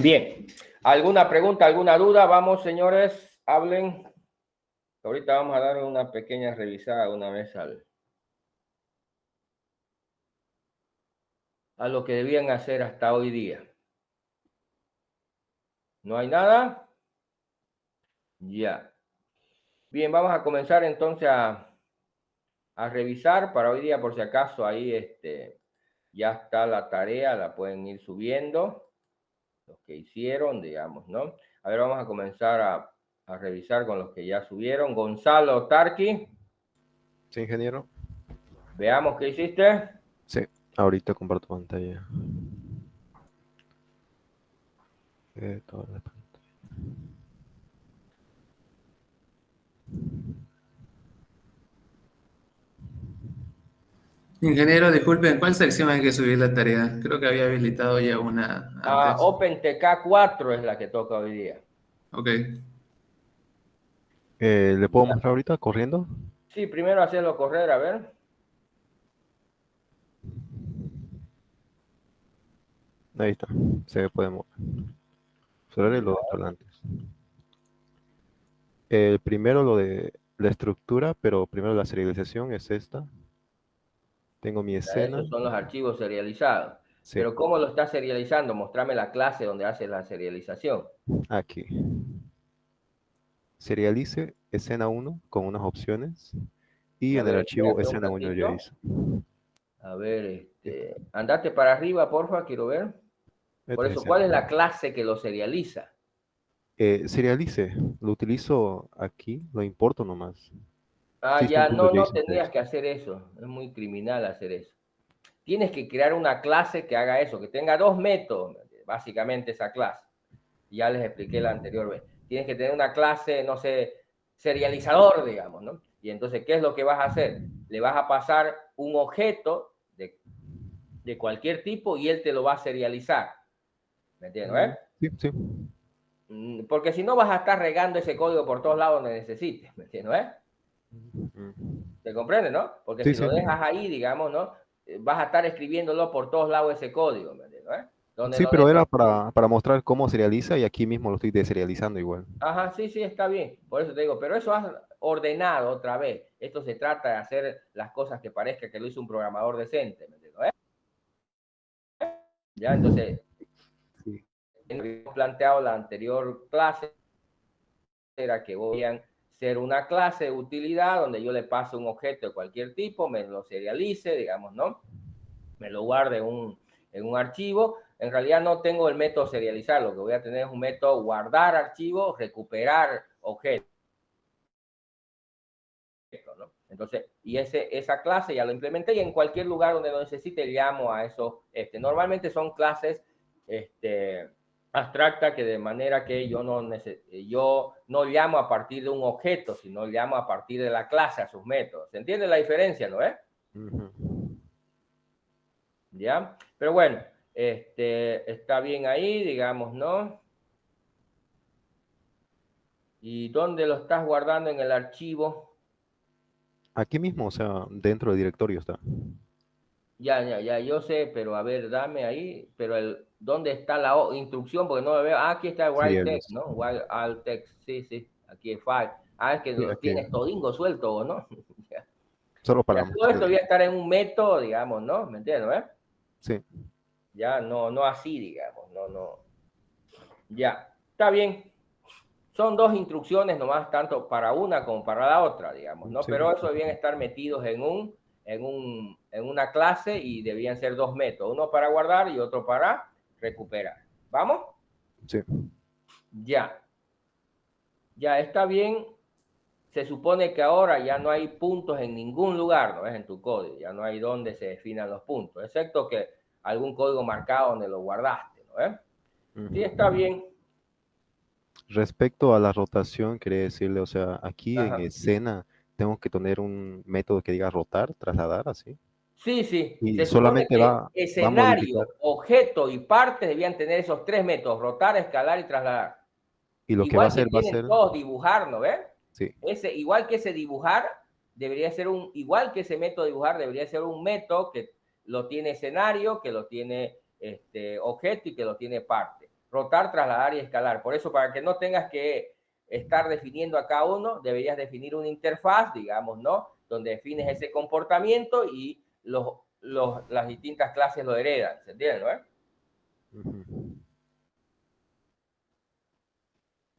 Bien. ¿Alguna pregunta, alguna duda? Vamos, señores, hablen. Ahorita vamos a dar una pequeña revisada una vez a lo que debían hacer hasta hoy día. ¿No hay nada? Ya. Bien, vamos a comenzar entonces a revisar para hoy día, por si acaso ahí ya está la tarea, la pueden ir subiendo, los que hicieron, digamos, ¿no? A ver, vamos a comenzar a revisar con los que ya subieron. Gonzalo Tarqui. Sí, ingeniero. Veamos qué hiciste. Sí, ahorita comparto pantalla. Toda la pantalla. Ingeniero, disculpe, ¿en cuál sección hay que subir la tarea? Creo que había habilitado ya una antes. OpenTK 4 es la que toca hoy día. Ok. ¿Le puedo mostrar ahorita corriendo? Sí, primero hacerlo correr, a ver. Ahí está, se puede mover. Cerraré los dos antes. Primero lo de la estructura, pero primero la serialización es esta. Tengo mi escena. Esos son los archivos serializados. Sí, Pero ¿cómo lo estás serializando? Mostrame la clase donde haces la serialización. aquí. Serialice escena 1 con unas opciones. Y A en el ver, archivo espérate un escena 1 ratito. JSON. A ver, andate para arriba, porfa, quiero ver. Por Esta es eso, escena ¿cuál es la 1. clase que lo serializa? Serialice, lo utilizo aquí, lo importo nomás. Ah, ya, no System.json tendrías text. que hacer eso. Es muy criminal hacer eso. Tienes que crear una clase que haga eso, que tenga dos métodos, básicamente esa clase. Ya les expliqué la anterior vez. Tienes que tener una clase, no sé, serializador, digamos, ¿no? Y entonces, ¿qué es lo que vas a hacer? Le vas a pasar un objeto de cualquier tipo y él te lo va a serializar. ¿Me entiendes? Sí, sí. Porque si no vas a estar regando ese código por todos lados donde necesites. ¿Me entiendes? ¿Te comprende, no? Porque Sí, si sí. lo dejas ahí, digamos, ¿no? Vas a estar escribiéndolo por todos lados ese código, ¿me entiendes? Donde Sí, lo pero era necesites. para mostrar cómo serializa y aquí mismo lo estoy deserializando igual. Ajá, sí, sí, está bien. Por eso te digo, pero eso has ordenado otra vez. Esto se trata de hacer las cosas que parezca que lo hizo un programador decente, ¿me entiendes? Ya, entonces, Sí. hemos planteado la anterior clase, era que voy a ser una clase de utilidad donde yo le paso un objeto de cualquier tipo, me lo serialice, digamos, ¿no? Me lo guarde en un archivo. En realidad no tengo el método serializar, lo que voy a tener es un método guardar archivo, recuperar objetos, ¿no? Entonces, y esa clase ya lo implementé y en cualquier lugar donde lo necesite llamo a eso. Normalmente son clases abstractas que de manera que yo no llamo a partir de un objeto, sino llamo a partir de la clase a sus métodos. ¿Se entiende la diferencia, no es? ¿Ya? Pero bueno, está bien ahí, digamos, ¿no? ¿Y dónde lo estás guardando en el archivo? Aquí mismo, o sea, dentro del directorio está. Ya, yo sé, pero a ver, dame ahí, pero ¿dónde está la instrucción? Porque no lo veo. Ah, aquí está el Sí, while text, ¿no? While alt text, sí, aquí es file. Ah, es que sí, lo aquí. tienes todingo suelto, ¿o no? Solo Ya para... todo esto debía estar en un método, digamos, ¿no? ¿Me entiendes? Sí, Ya no así, digamos, no. Ya, está bien. Son dos instrucciones nomás, tanto para una como para la otra, digamos, ¿no? sí. Pero eso debían estar metidos en una clase y debían ser dos métodos, uno para guardar y otro para recuperar. ¿Vamos? Sí. Ya. Ya está bien. Se supone que ahora ya no hay puntos en ningún lugar, ¿no es? En tu código, ya no hay donde se definan los puntos, excepto que algún código marcado donde lo guardaste, ¿no es? Sí, está bien. Respecto a la rotación, quería decirle, o sea, aquí en Ajá. escena tengo que tener un método que diga rotar, trasladar, así. Sí. Y Se supone solamente que va a modificar. escenario, objeto y partes debían tener esos tres métodos, rotar, escalar y trasladar. Y lo que Igual que va a tienen ser, todos dibujar, ¿no ves? sí, Igual que ese dibujar, igual que ese método de dibujar, debería ser un método que lo tiene escenario, que lo tiene objeto y que lo tiene parte. Rotar, trasladar y escalar. Por eso, para que no tengas que estar definiendo a cada uno, deberías definir una interfaz, digamos, ¿no? Donde defines ese comportamiento y las distintas clases lo heredan. ¿Se entiende, no? ujú.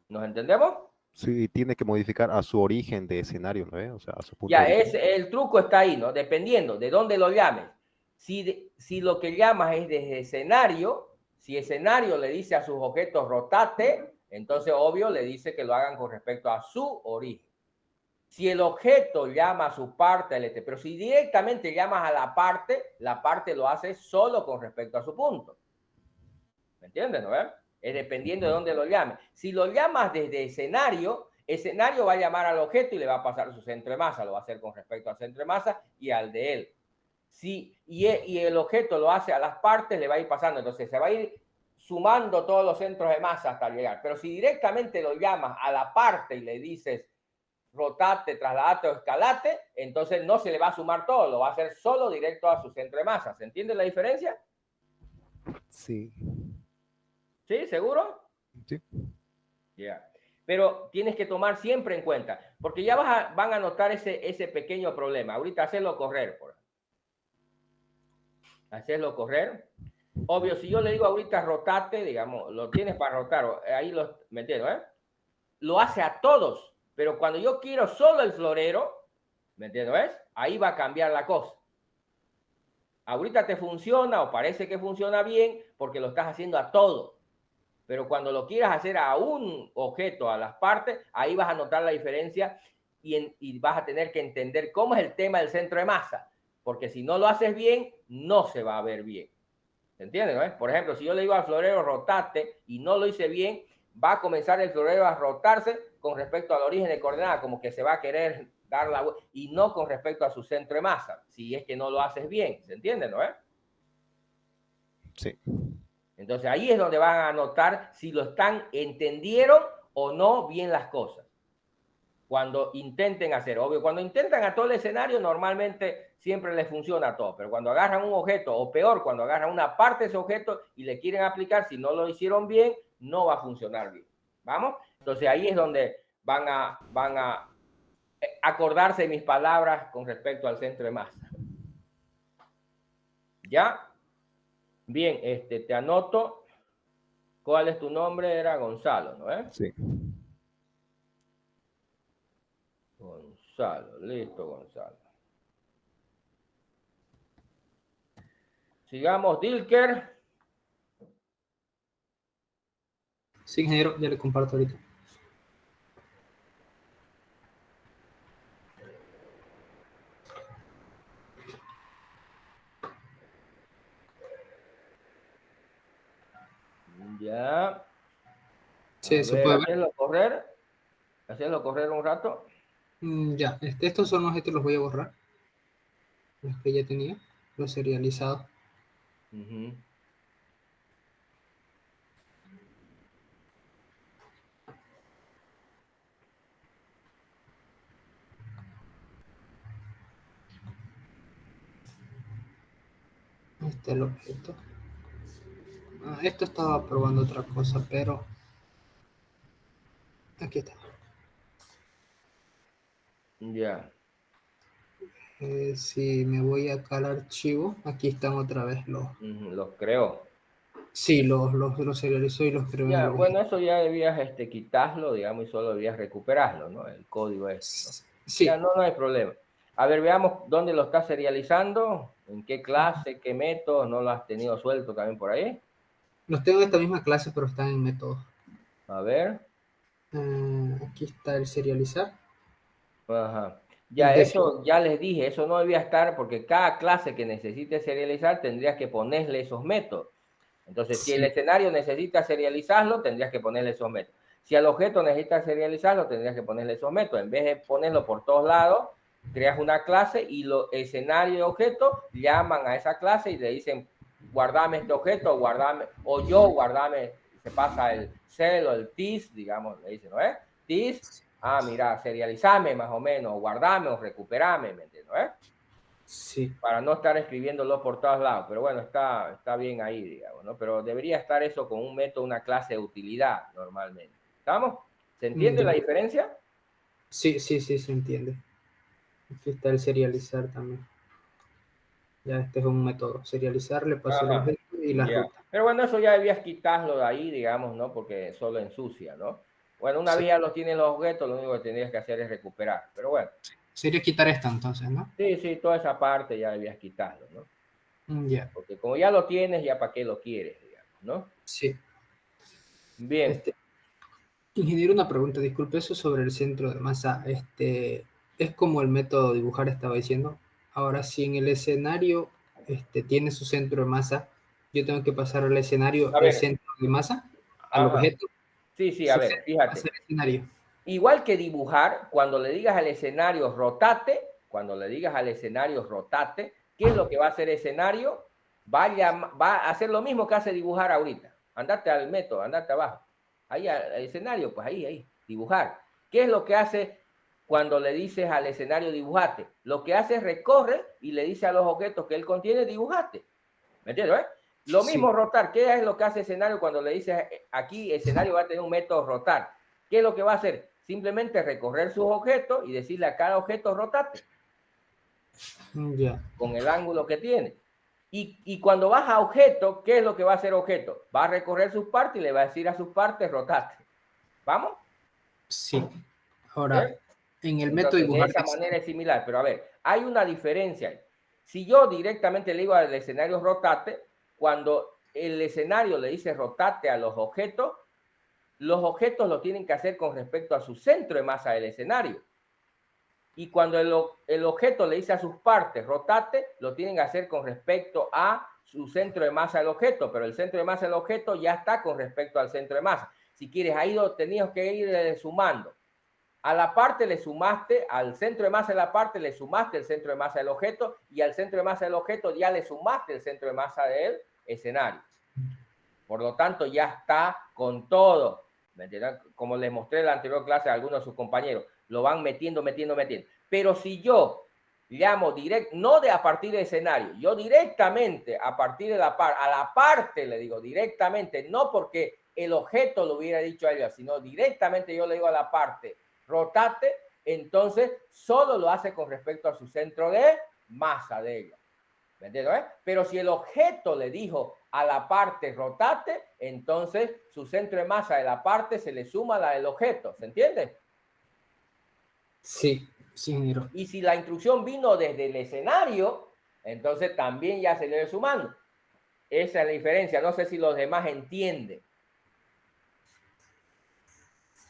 ¿Nos entendemos? Sí, tiene que modificar a su origen de escenario, ¿no? O sea, a su punto de Ya, origen. el truco está ahí, ¿no? Dependiendo de dónde lo llames. Si lo que llamas es desde escenario, si escenario le dice a sus objetos rotate, entonces obvio le dice que lo hagan con respecto a su origen. Si el objeto llama a su parte, pero si directamente llamas a la parte lo hace solo con respecto a su punto. ¿Me entiendes, no? Es dependiendo de dónde lo llames. Si lo llamas desde escenario va a llamar al objeto y le va a pasar su centro de masa, lo va a hacer con respecto al centro de masa y al de él. Y el objeto lo hace a las partes, le va a ir pasando, entonces se va a ir sumando todos los centros de masa hasta llegar. Pero si directamente lo llamas a la parte y le dices rotate, trasladate o escalate, entonces no se le va a sumar todo, lo va a hacer solo directo a su centro de masa. ¿Se entiende la diferencia? Sí, ¿Sí? ¿Seguro? sí. Yeah. Pero tienes que tomar siempre en cuenta, porque ya van a notar ese pequeño problema. Ahorita hacerlo correr. Hacerlo correr. Obvio, si yo le digo ahorita rotate, digamos, lo tienes para rotar, ahí me entiendo, lo hace a todos, pero cuando yo quiero solo el florero, ¿me entiendo? Ahí va a cambiar la cosa. Ahorita te funciona o parece que funciona bien porque lo estás haciendo a todo. Pero cuando lo quieras hacer a un objeto, a las partes, ahí vas a notar la diferencia y vas a tener que entender cómo es el tema del centro de masa. Porque si no lo haces bien, no se va a ver bien. ¿Se entiende? ¿No? Por ejemplo, si yo le digo al florero rotate y no lo hice bien, va a comenzar el florero a rotarse con respecto al origen de coordenada, como que se va a querer dar la vuelta, y no con respecto a su centro de masa, si es que no lo haces bien. ¿Se entiende? ¿No? Sí. Entonces ahí es donde van a notar si entendieron o no bien las cosas. Cuando intenten hacer, obvio, cuando intentan a todo el escenario, normalmente siempre les funciona todo, pero cuando agarran un objeto, o peor, cuando agarran una parte de ese objeto y le quieren aplicar, si no lo hicieron bien, no va a funcionar bien. ¿Vamos? Entonces ahí es donde van a acordarse de mis palabras con respecto al centro de masa. ¿Ya? Bien, te anoto. ¿Cuál es tu nombre? Era Gonzalo, ¿no es? Sí. Gonzalo, listo, Gonzalo. Sigamos, Dilker. Sí, ingeniero, ya le comparto ahorita. Ya. Sí, A se ver, puede ver. hacerlo correr. Hacerlo correr un rato. Ya, estos son los objetos, los voy a borrar. Los que ya tenía, los serializados. Uh-huh. Este es el objeto. Esto estaba probando otra cosa, pero aquí está. Ya. Si me voy acá al archivo, aquí están otra vez los... Los creó. Sí, los serializó y los creo en el Ya, bueno, objeto. eso ya debías quitarlo, digamos, y solo debías recuperarlo, ¿no? El código este, ¿no? Ya, Sí, no hay problema. A ver, veamos dónde lo estás serializando, en qué clase, qué método, ¿no lo has tenido suelto también por ahí? los tengo en esta misma clase, pero están en métodos. A ver. Aquí está el serializar. Ajá. El Ya, décimo. eso ya les dije, eso no debía estar porque cada clase que necesite serializar tendrías que ponerle esos métodos. Entonces, si el Sí, escenario necesita serializarlo, tendrías que ponerle esos métodos. Si al objeto necesita serializarlo, tendrías que ponerle esos métodos. En vez de ponerlo por todos lados, creas una clase y los escenario y objeto llaman a esa clase y le dicen, guardame este objeto, guardame, o yo guardame, se pasa el cel o el tis, digamos, le dicen, ¿no es? Tis, mira, serializame más o menos, o guardame o recuperame, ¿me entiendes? ¿No es? sí. Para no estar escribiéndolo por todos lados, pero bueno, está bien ahí, digamos, ¿no? Pero debería estar eso con un método, una clase de utilidad normalmente. ¿Estamos? ¿Se entiende la Ya. diferencia? Sí, sí, sí, se entiende. Aquí está el serializar también. Ya este es un método. Serializar, le paso el Ajá, objeto y la ya. ruta. Pero bueno, eso ya debías quitarlo de ahí, digamos, ¿no? Porque solo ensucia, ¿no? Bueno, una Sí. vez ya lo tienen los objetos, lo único que tendrías que hacer es recuperar. Pero bueno, Sería quitar esto entonces, ¿no? sí, sí, toda esa parte ya debías quitarlo, ¿no? Ya, Porque como ya lo tienes, ya para qué lo quieres, digamos, ¿no? sí. Bien. Este, ingeniero, una pregunta, disculpe, eso sobre el centro de masa, es como el método dibujar estaba diciendo. Ahora, si en el escenario tiene su centro de masa, yo tengo que pasar al escenario A el ver, centro de masa, al ajá. objeto, Sí, sí, a su ver, centro va a fíjate. ser el escenario. Igual que dibujar, cuando le digas al escenario rotate, cuando le digas al escenario rotate, ¿qué es lo que va a hacer el escenario? Va a hacer lo mismo que hace dibujar ahorita. Andate al método, andate abajo. Ahí al escenario, pues ahí, dibujar. ¿Qué es lo que hace cuando le dices al escenario dibujate? Lo que hace es recorre y le dice a los objetos que él contiene dibujate. ¿Me entiendes? Lo mismo Sí, rotar. ¿Qué es lo que hace escenario cuando le dices aquí escenario va a tener un método rotar? ¿Qué es lo que va a hacer? Simplemente recorrer sus objetos y decirle a cada objeto rotate ya, con el ángulo que tiene. Y cuando vas a objeto, ¿qué es lo que va a hacer objeto? Va a recorrer sus partes y le va a decir a sus partes rotate. ¿Vamos? sí. Ahora, ¿Eh? en el método Entonces, de dibujar, esa manera es similar. Pero a ver, hay una diferencia. Si yo directamente le digo al escenario rotate, cuando el escenario le dice rotate a los objetos lo tienen que hacer con respecto a su centro de masa del escenario. Y cuando el objeto le dice a sus partes rotate, lo tienen que hacer con respecto a su centro de masa del objeto, pero el centro de masa del objeto ya está con respecto al centro de masa. Si quieres, ahí lo tenías que ir sumando. A la parte le sumaste, al centro de masa de la parte le sumaste el centro de masa del objeto y al centro de masa del objeto ya le sumaste el centro de masa del escenario. Por lo tanto, ya está con todo. ¿Me entiendes? Como les mostré en la anterior clase a algunos de sus compañeros, lo van metiendo. Pero si yo llamo directo, no de a partir del escenario, yo directamente a partir de la parte, a la parte le digo directamente, no porque el objeto lo hubiera dicho a ella, sino directamente yo le digo a la parte, rotate, entonces solo lo hace con respecto a su centro de masa de ella. ¿Me entiendes? Pero si el objeto le dijo a la parte rotate, entonces su centro de masa de la parte se le suma a la del objeto. ¿Se entiende? sí, sí, ingeniero. Y si la instrucción vino desde el escenario, entonces también ya se le va sumando. Esa es la diferencia. No sé si los demás entienden.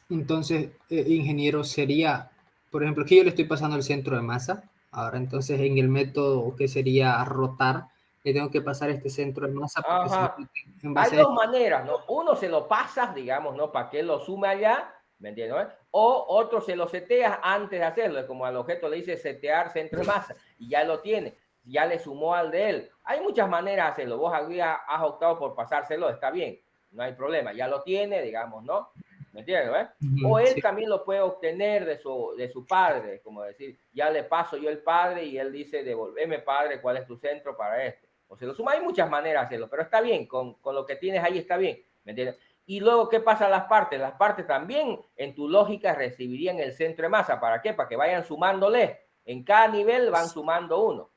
Entonces, ingeniero, sería, por ejemplo, aquí yo le estoy pasando el centro de masa. Ahora, entonces, en el método que sería rotar, le tengo que pasar este centro de masa porque si no, Ajá. en Hay base a dos esto, maneras, ¿no? Uno se lo pasas, digamos, ¿no? Para que él lo sume allá, ¿me entiendes? O otro se lo seteas antes de hacerlo, es como al objeto le dice setear centro de masa y ya lo tiene, ya le sumó al de él. Hay muchas maneras de hacerlo. Vos has optado por pasárselo, está bien, no hay problema, ya lo tiene, digamos, ¿no? ¿Me entiendes? O él sí, también lo puede obtener de su padre, como decir, ya le paso yo el padre y él dice, devolveme padre, ¿cuál es tu centro para esto? O se lo suma, hay muchas maneras de hacerlo, pero está bien, con lo que tienes ahí está bien, ¿me entiendes? Y luego, ¿qué pasa a las partes? Las partes también, en tu lógica, recibirían el centro de masa. ¿Para qué? Para que vayan sumándole. En cada nivel van sumando uno.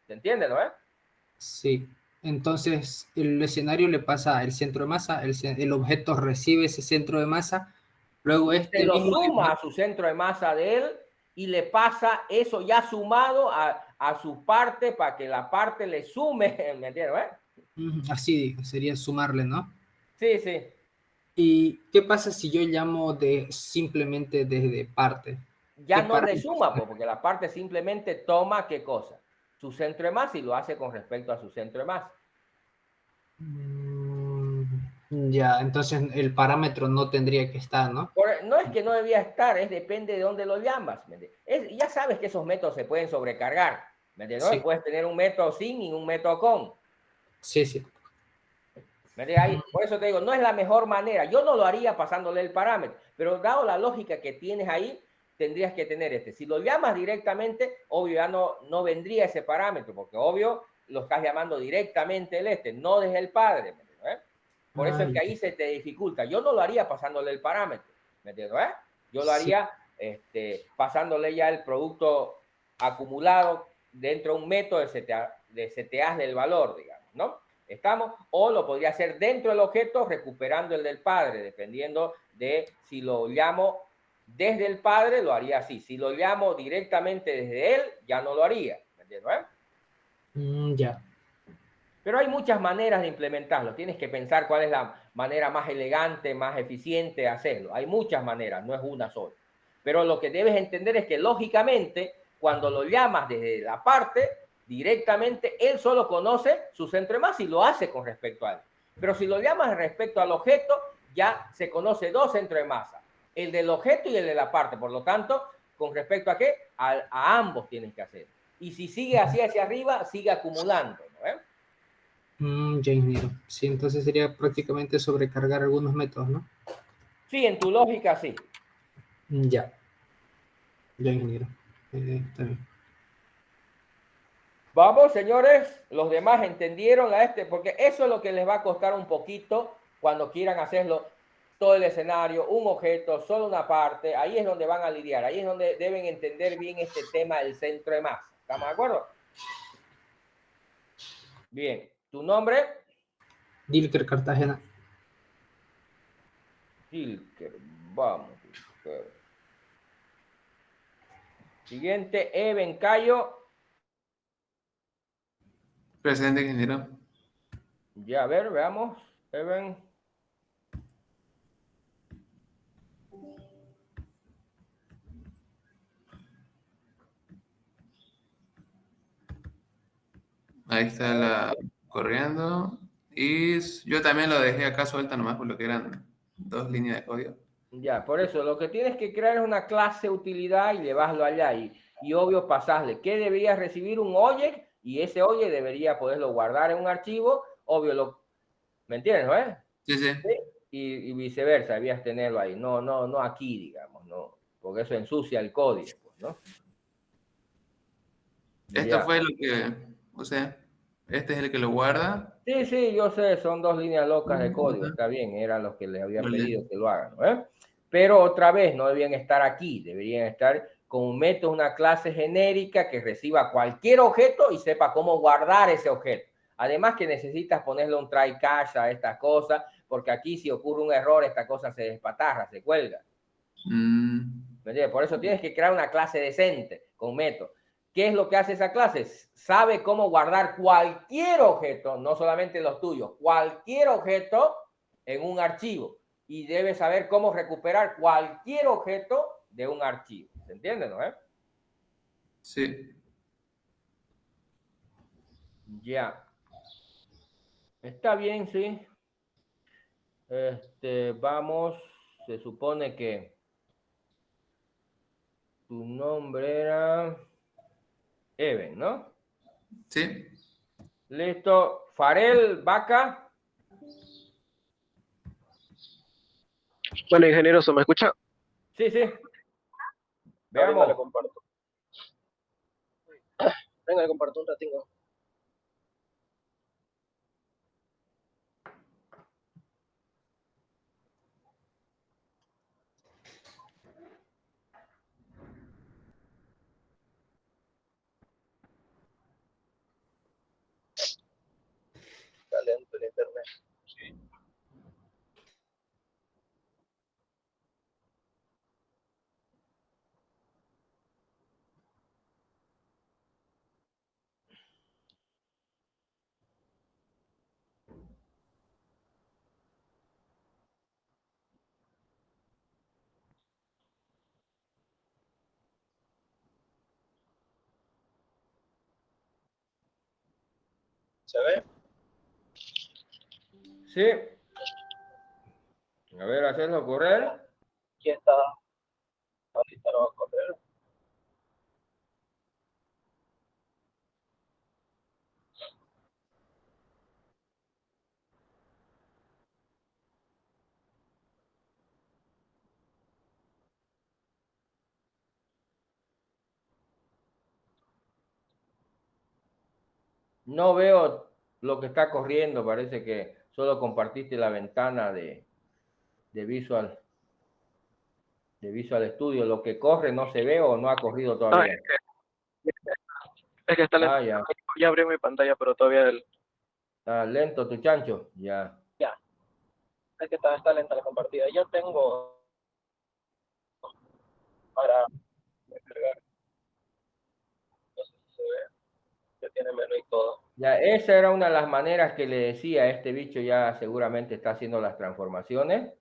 ¿Se entiende, no? Sí. Entonces, el escenario le pasa al centro de masa, el objeto recibe ese centro de masa, luego Se este lo mismo... suma a su centro de masa de él y le pasa eso ya sumado a su parte para que la parte le sume, ¿me entiendes? Así sería sumarle, ¿no? Sí, sí. ¿Y qué pasa si yo llamo simplemente desde parte? Ya ¿Qué no le parámetros? suma, pues, porque la parte simplemente toma, ¿qué cosa? Su centro de masa y lo hace con respecto a su centro de masa. Ya, entonces el parámetro no tendría que estar, ¿no? No es que no debía estar, es depende de dónde lo llamas. Ya sabes que esos métodos se pueden sobrecargar. ¿Me entiendes? Sí, Puedes tener un método sin y un método con. sí, sí. ¿Me entiendes? Por eso te digo, no es la mejor manera. Yo no lo haría pasándole el parámetro, pero dado la lógica que tienes ahí, tendrías que tener este. Si lo llamas directamente, obvio ya no vendría ese parámetro, porque obvio lo estás llamando directamente el este, no desde el padre. ¿Me entiendes? Por eso es que ahí se te dificulta. Yo no lo haría pasándole el parámetro. ¿Me entiendes? Yo lo Sí. haría pasándole ya el producto acumulado dentro de un método de CTA del valor, digamos, ¿no? ¿Estamos? O lo podría hacer dentro del objeto recuperando el del padre, dependiendo de si lo llamo desde el padre, lo haría así. Si lo llamo directamente desde él, ya no lo haría. ¿Me entiendes? Ya. Pero hay muchas maneras de implementarlo. Tienes que pensar cuál es la manera más elegante, más eficiente de hacerlo. Hay muchas maneras, no es una sola. Pero lo que debes entender es que lógicamente, cuando lo llamas desde la parte, directamente él solo conoce su centro de masa y lo hace con respecto a él. Pero si lo llamas respecto al objeto, ya se conoce dos centros de masa, el del objeto y el de la parte. Por lo tanto, con respecto a qué, a ambos tienes que hacer. Y si sigue así hacia arriba, sigue acumulando, ¿no? Ya, ingeniero. Sí, entonces sería prácticamente sobrecargar algunos métodos, ¿no? Sí, en tu lógica sí. Ya. Ya, ingeniero. Está bien. Vamos, señores, los demás entendieron a porque eso es lo que les va a costar un poquito cuando quieran hacerlo todo el escenario, un objeto, solo una parte, ahí es donde van a lidiar, ahí es donde deben entender bien este tema del centro de masa. ¿Estamos de acuerdo? Bien, ¿tu nombre? Dilker Cartagena. Dilker, vamos, Dilker. Siguiente, Eben Cayo. Presente, ingeniero. Ya, a ver, veamos. Eben. Ahí está la corriendo. Y yo también lo dejé acá suelta nomás por lo que eran 2 líneas de código. Ya, por eso lo que tienes que crear es una clase utilidad y llevarlo allá. Y obvio pasarle qué deberías recibir un object y ese object debería poderlo guardar en un archivo. Obvio, ¿me entiendes, no es? Sí, sí. ¿Sí? Y viceversa, debías tenerlo ahí. No aquí, digamos, no. Porque eso ensucia el código, pues, ¿no? Esto Ya. fue lo que, o sea, este es el que lo guarda. Sí, sí, yo sé, son 2 líneas locas de código, está bien, eran los que les había pedido que lo hagan, ¿no? Pero otra vez, no debían estar aquí, deberían estar con un método, una clase genérica que reciba cualquier objeto y sepa cómo guardar ese objeto. Además que necesitas ponerle un try catch a esta cosa, porque aquí si ocurre un error, esta cosa se despatarra, se cuelga. ¿Me entiendes? Por eso tienes que crear una clase decente con método. ¿Qué es lo que hace esa clase? Sabe cómo guardar cualquier objeto, no solamente los tuyos, cualquier objeto en un archivo. Y debe saber cómo recuperar cualquier objeto de un archivo. ¿Se entiende, no? Sí. Ya. Está bien, sí. Vamos. Se supone que tu nombre era Eben, ¿no? Sí. Listo. Farel, Vaca. Bueno, ingeniero, ¿se me escucha? Sí, sí. Ahorita le Veamos. comparto. Venga, le comparto un ratito. ¿Se ve? Sí. A ver, hacerlo correr. Aquí está. Ahorita lo va a correr. No veo lo que está corriendo. Parece que solo compartiste la ventana de Visual Studio. Lo que corre no se ve o no ha corrido No, todavía. es que está lento. Ah, ya. Ya abrí mi pantalla, pero todavía Está lento tu chancho. Ya. ya. Es que está lenta la compartida. Yo tengo para descargar. No sé si se ve. Ya tiene menú y todo. Ya, esa era una de las maneras que le decía. Este bicho ya seguramente está haciendo las transformaciones.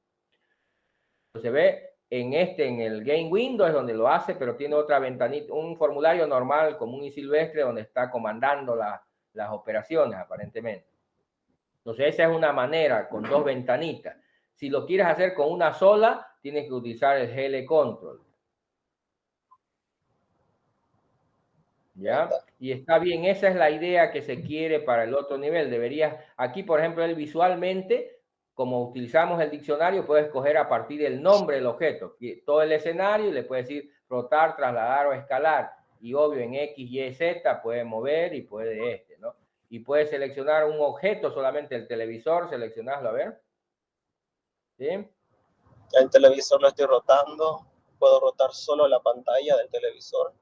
Se ve en el Game Window es donde lo hace, pero tiene otra ventanita, un formulario normal, común y silvestre, donde está comandando las operaciones, aparentemente. Entonces, esa es una manera, con dos ventanitas. Si lo quieres hacer con una sola, tienes que utilizar el GL Control. ¿Ya? Y está bien, esa es la idea que se quiere para el otro nivel. Deberías, aquí por ejemplo, él visualmente, como utilizamos el diccionario, puedes escoger a partir del nombre del objeto, todo el escenario, y le puedes decir rotar, trasladar o escalar. Y obvio, en X, Y, Z puede mover y puede ¿no? Y puedes seleccionar un objeto, solamente el televisor, seleccionarlo, a ver. ¿Sí? El televisor lo estoy rotando. Puedo rotar solo la pantalla del televisor.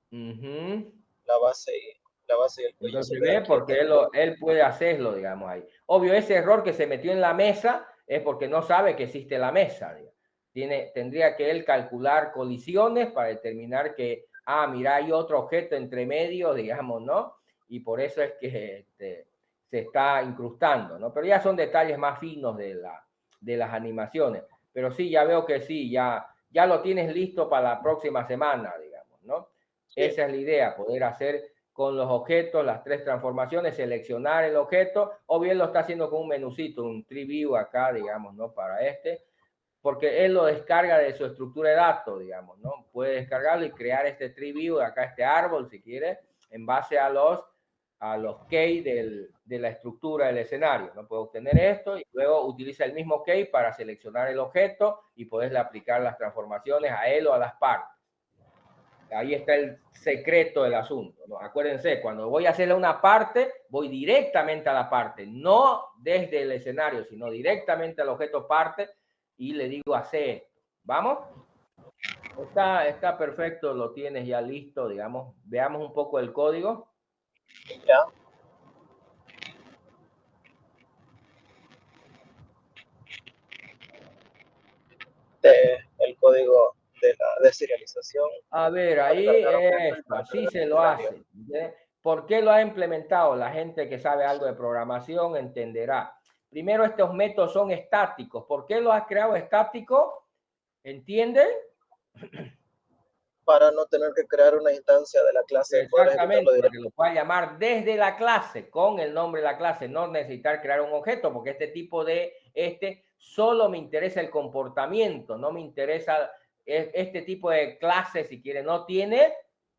La base y el cuello. Entonces ve, porque él puede hacerlo, digamos, ahí. Obvio, ese error que se metió en la mesa es porque no sabe que existe la mesa. Tendría que él calcular colisiones para determinar que, mira, hay otro objeto entre medio, digamos, ¿no? Y por eso es que se está incrustando, ¿no? Pero ya son detalles más finos de las animaciones. Pero sí, ya veo que sí, ya lo tienes listo para la próxima semana, digamos, ¿no? Sí. Esa es la idea, poder hacer con los objetos, las 3 transformaciones, seleccionar el objeto, o bien lo está haciendo con un menucito, un tree view acá, digamos, ¿no? Para porque él lo descarga de su estructura de datos, digamos, ¿no? Puede descargarlo y crear este tree view, acá este árbol, si quiere, en base a los key de la estructura del escenario, ¿no? Puede obtener esto y luego utiliza el mismo key para seleccionar el objeto y poderle aplicar las transformaciones a él o a las partes. Ahí está el secreto del asunto, ¿no? Acuérdense, cuando voy a hacerle una parte, voy directamente a la parte, no desde el escenario, sino directamente al objeto parte y le digo, hace esto. ¿Vamos? Está perfecto, lo tienes ya listo, digamos. Veamos un poco el código. Ya. El código de serialización. A ver, ahí así se lo hace. ¿Por qué lo ha implementado? La gente que sabe algo de programación entenderá. Primero, estos métodos son estáticos. ¿Por qué lo has creado estático? ¿Entienden? Para no tener que crear una instancia de la clase. Exactamente, para que lo pueda llamar desde la clase, con el nombre de la clase, no necesitar crear un objeto, porque este tipo de, solo me interesa el comportamiento, no me interesa este tipo de clase, si quiere, no tiene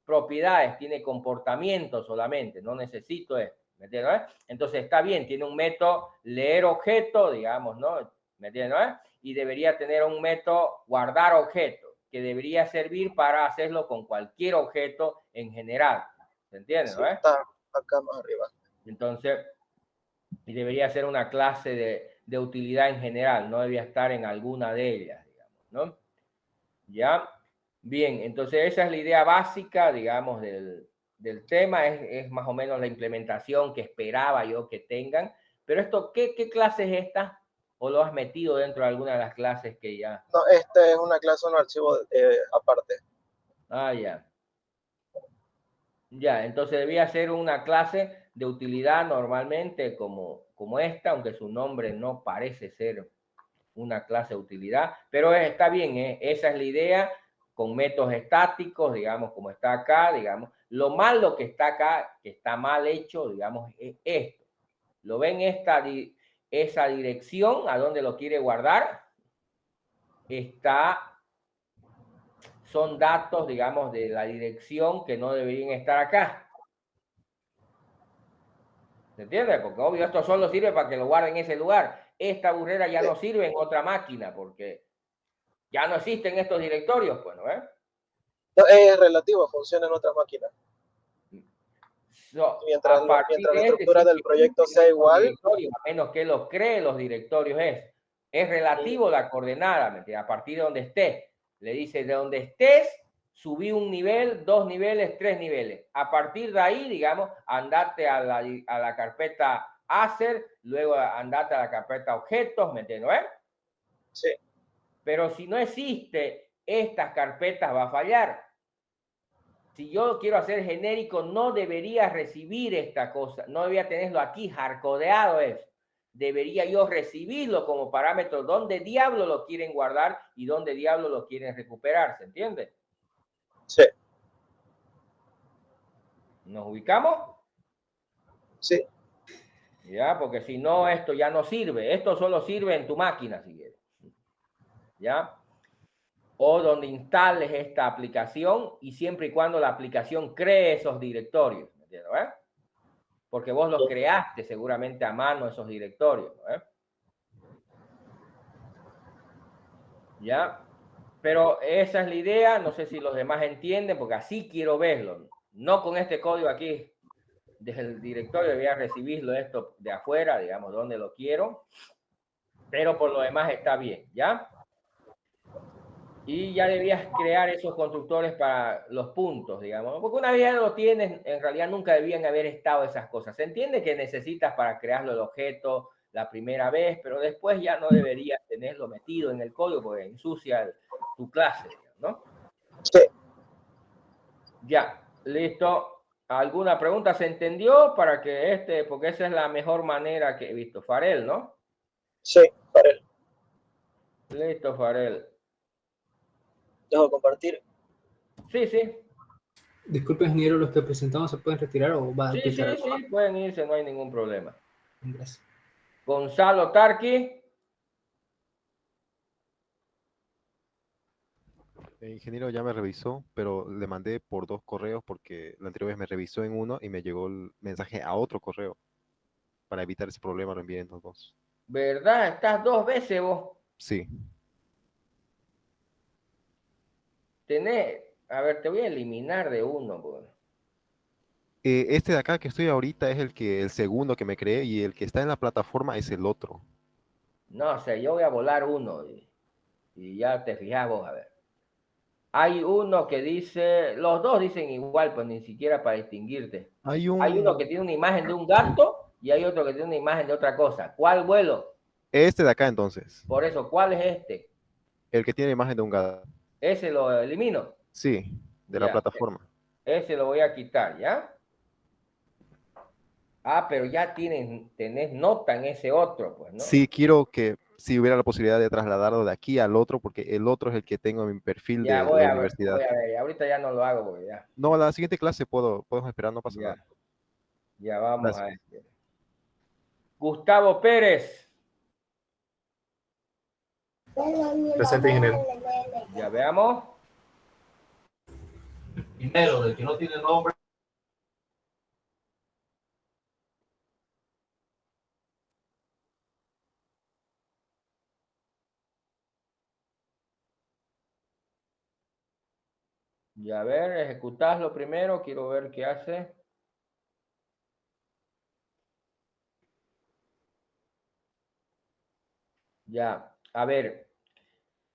propiedades, tiene comportamiento solamente, no necesito esto, ¿me entiendes? Entonces está bien, tiene un método leer objeto, digamos, ¿no? ¿Me entiendes? Y debería tener un método guardar objeto, que debería servir para hacerlo con cualquier objeto en general. ¿Se entiende? Sí, está acá más arriba. Entonces, debería ser una clase de utilidad en general, no debía estar en alguna de ellas, digamos, ¿no? ¿Ya? Bien, entonces esa es la idea básica, digamos, del tema, es más o menos la implementación que esperaba yo que tengan. Pero esto, ¿qué clase es esta? ¿O lo has metido dentro de alguna de las clases que ya? No, este es una clase, un archivo aparte. Ya. Ya, entonces debía ser una clase de utilidad normalmente como esta, aunque su nombre no parece ser una clase de utilidad, pero está bien, esa es la idea. con métodos estáticos, digamos, como está acá, digamos. Lo malo que está acá, que está mal hecho, digamos, es esto. ¿Lo ven esa dirección a donde lo quiere guardar? Son datos, digamos, de la dirección que no deberían estar acá. ¿Se entiende? Porque obvio esto solo sirve para que lo guarden en ese lugar. Esta burrera ya no sirve en otra máquina porque ya no existen estos directorios, pues, ¿no? No, es relativo, funciona en otra máquina. Mientras la estructura del proyecto sea igual. A menos que los cree los directorios es relativo la coordenada, ¿me entiendes? A partir de donde estés. Le dice de donde estés, subí un nivel, 2 niveles, 3 niveles. A partir de ahí, digamos, andate a la carpeta Acer, luego andate a la carpeta objetos, ¿me entiendes? Sí. Pero si no existe, estas carpetas va a fallar. Si yo quiero hacer genérico, no debería recibir esta cosa, no debería tenerlo aquí hardcodeado eso. Debería yo recibirlo como parámetro donde diablo lo quieren guardar y donde diablo lo quieren recuperar, ¿se entiende? Sí. ¿Nos ubicamos? Sí. Ya, porque si no, esto ya no sirve. Esto solo sirve en tu máquina, si quieres. ¿Ya? O donde instales esta aplicación y siempre y cuando la aplicación cree esos directorios, ¿me entiendes? Porque vos los creaste seguramente a mano esos directorios, ¿ya? Pero esa es la idea, no sé si los demás entienden, porque así quiero verlo. No con este código aquí desde el directorio, voy a recibirlo esto de afuera, digamos, donde lo quiero, pero por lo demás está bien, ¿ya? Y ya debías crear esos constructores para los puntos, digamos, porque una vez ya lo tienes, en realidad nunca debían haber estado esas cosas. Se entiende que necesitas para crearlo el objeto la primera vez, pero después ya no deberías tenerlo metido en el código porque ensucia tu clase, ¿no? Sí. Ya, listo. ¿Alguna pregunta se entendió para que porque esa es la mejor manera que he visto? Farel, ¿no? Sí, Farel. Listo, Farel. Dejo compartir. Sí, sí. Disculpe, ingeniero, los que presentamos se pueden retirar o va a Sí, aplicar sí, algo más? sí, pueden irse, no hay ningún problema. Gracias. Gonzalo Tarqui. El ingeniero ya me revisó, pero le mandé por 2 correos porque la anterior vez me revisó en uno y me llegó el mensaje a otro correo. Para evitar ese problema lo envié en los 2. ¿Verdad? Estás 2 veces vos. Sí. A ver, te voy a eliminar de uno, pues. Este de acá que estoy ahorita es el segundo que me creé y el que está en la plataforma es el otro. No sé, yo voy a volar uno y ya te fijas vos, a ver. Hay uno que dice, los dos dicen igual, pues ni siquiera para distinguirte. Hay Hay uno que tiene una imagen de un gato y hay otro que tiene una imagen de otra cosa. ¿Cuál vuelo? Este de acá entonces. Por eso, ¿cuál es este? El que tiene imagen de un gato. Ese lo elimino. Sí, de la Ya, plataforma. ese lo voy a quitar, ¿ya? Ah, pero ya tenés nota en ese otro, pues, ¿no? Sí, quiero que si hubiera la posibilidad de trasladarlo de aquí al otro, porque el otro es el que tengo en mi perfil Ya, de voy la a ver, universidad. ahorita ya no lo hago porque ya. No, a la siguiente clase podemos esperar, no pasa Ya, nada. ya vamos a Gracias. este. Gustavo Pérez. Presente, ingeniero. Ya veamos. Primero, del que no tiene nombre. Ya, a ver, ejecutarlo primero. Quiero ver qué hace. Ya, a ver.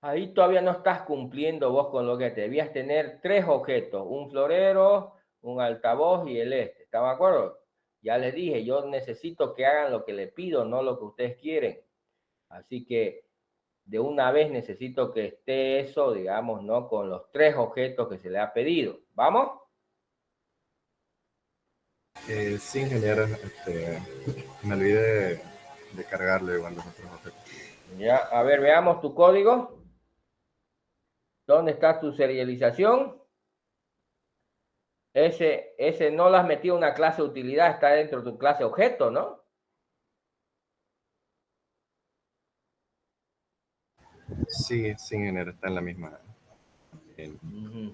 Ahí todavía no estás cumpliendo vos con lo que te debías tener 3 objetos. Un florero, un altavoz y el este. ¿Están de acuerdo? Ya les dije, yo necesito que hagan lo que les pido, no lo que ustedes quieren. Así que de una vez necesito que esté eso, digamos, ¿no? Con los 3 objetos que se le ha pedido. ¿Vamos? Sí, ingeniero, me olvidé de cargarle cuando nosotros. Ya, a ver, veamos tu código. ¿Dónde está tu serialización? Ese no lo has metido en una clase de utilidad, está dentro de tu clase objeto, ¿no? Sí, sí, ingeniero, está en la misma.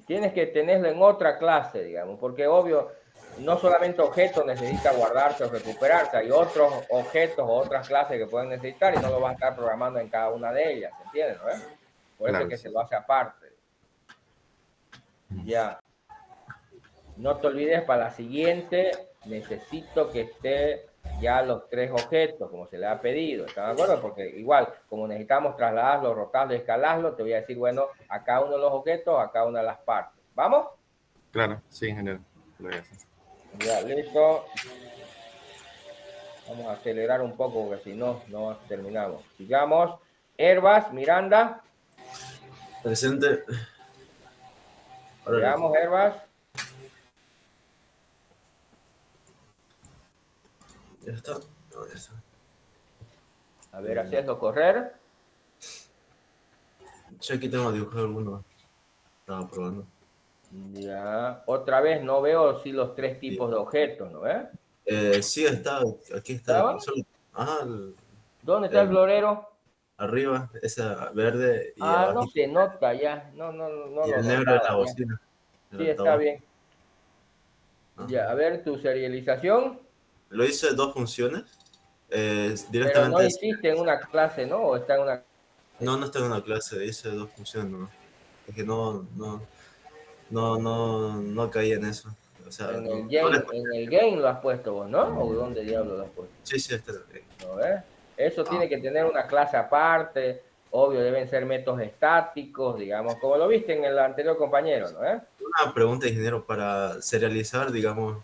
Tienes que tenerlo en otra clase, digamos, porque obvio, no solamente objetos necesita guardarse o recuperarse, hay otros objetos o otras clases que pueden necesitar y no lo vas a estar programando en cada una de ellas, ¿entiendes? ¿No? Por eso Claro, es que sí. se lo hace aparte. Ya. No te olvides, para la siguiente necesito que esté ya los 3 objetos, como se le ha pedido. ¿Están de acuerdo? Porque igual, como necesitamos trasladarlo, rotarlo y escalarlo, te voy a decir, bueno, a cada uno de los objetos, a cada una de las partes. ¿Vamos? Claro, sí, ingeniero. Lo voy a hacer. Ya, listo. Vamos a acelerar un poco, porque si no, no terminamos. Sigamos. Herbas, Miranda. Presente. Ahora Veamos, Herbas. ya está. No, ya está. A ver, hacerlo correr. Yo aquí tengo dibujado alguno. Estaba probando. Ya. Otra vez no veo si los 3 tipos de objetos, ¿no ves? Sí, está. Aquí está. ¿Estaban? Ajá, ¿Dónde está el florero? arriba, esa verde y Ah, no abajo. se nota ya. No Y lo el negro de notaba la ya. bocina. El Sí, está altavoz. bien. Ajá. Ya, a ver tu serialización. Lo hice 2 funciones. Pero no Directamente. hiciste en una clase, ¿no? O está en una. No, no está en una clase. Hice 2 funciones, ¿no? Es que no caí en eso. O sea, En el game lo has puesto vos, ¿no? ¿O dónde diablo lo has puesto? Sí, sí, está. ¿No ves? Eso tiene que tener una clase aparte. Obvio, deben ser métodos estáticos, digamos, como lo viste en el anterior compañero, ¿no? Una pregunta, ingeniero, para serializar, digamos,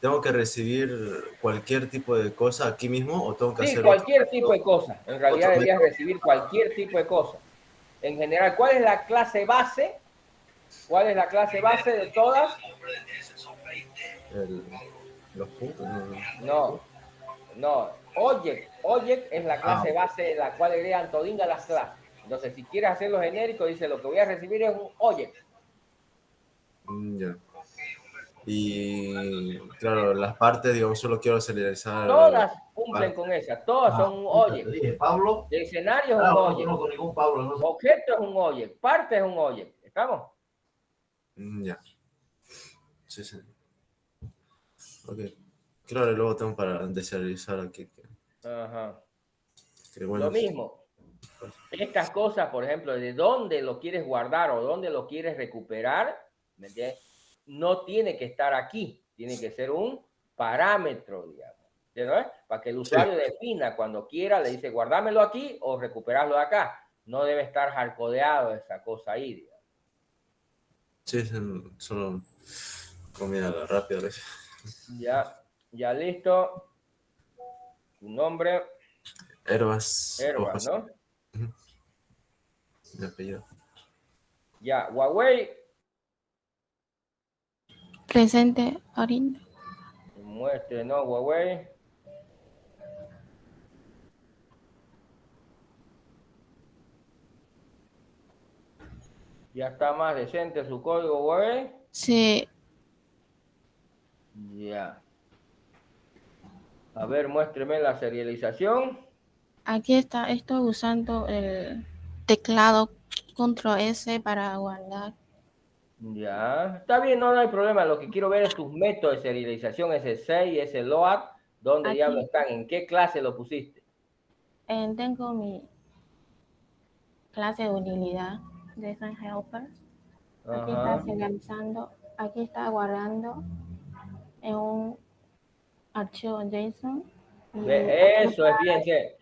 ¿tengo que recibir cualquier tipo de cosa aquí mismo o tengo que Sí, hacer cualquier tipo de cosa. En realidad otro deberías método? recibir cualquier tipo de cosa. En general, ¿cuál es la clase base? ¿Cuál es la clase base de todas? Los puntos? No. Object es la clase base de la cual agregan todinga las clases. Entonces, si quieres hacerlo genérico, dice lo que voy a recibir es un object. Ya. Y claro, las partes, digamos, solo quiero serializar. Todas cumplen con esa. Todas son un object. Dije, Pablo. El escenario es Ah, un no object. conozco ningún Pablo. No sé. Objeto es un object. Parte es un object. ¿Estamos? Ya. Sí, sí. Ok. Claro, y luego tengo para deserializar aquí. Ajá. Que bueno, Lo mismo. Estas cosas, por ejemplo, de dónde lo quieres guardar o dónde lo quieres recuperar, ¿me entiendes? No tiene que estar aquí. Tiene que ser un parámetro, digamos. ¿Entiendes? Para que el usuario defina cuando quiera, le dice guardámelo aquí o recuperarlo de acá. No debe estar hardcodeado esa cosa ahí, digamos. Sí, solo comida rápida. Ya listo. Tu nombre, Herbas. Herbas, ¿no? Mi apellido. Ya, Huawei. Presente, ahorita. Muestre, ¿no? Huawei. Ya está más decente su código, Huawei. Sí, Ya. A ver, muéstreme la serialización. aquí está, estoy usando el teclado Control S para guardar. Ya. Está bien, no hay problema. Lo que quiero ver es tus métodos de serialización, ese 6, ese load. ¿Dónde diablos Aquí están? ¿En qué clase lo pusiste? tengo mi clase de utilidad de Design Helper. Aquí está Ajá. serializando, aquí está guardando en un archivo JSON. Eso es, fíjense.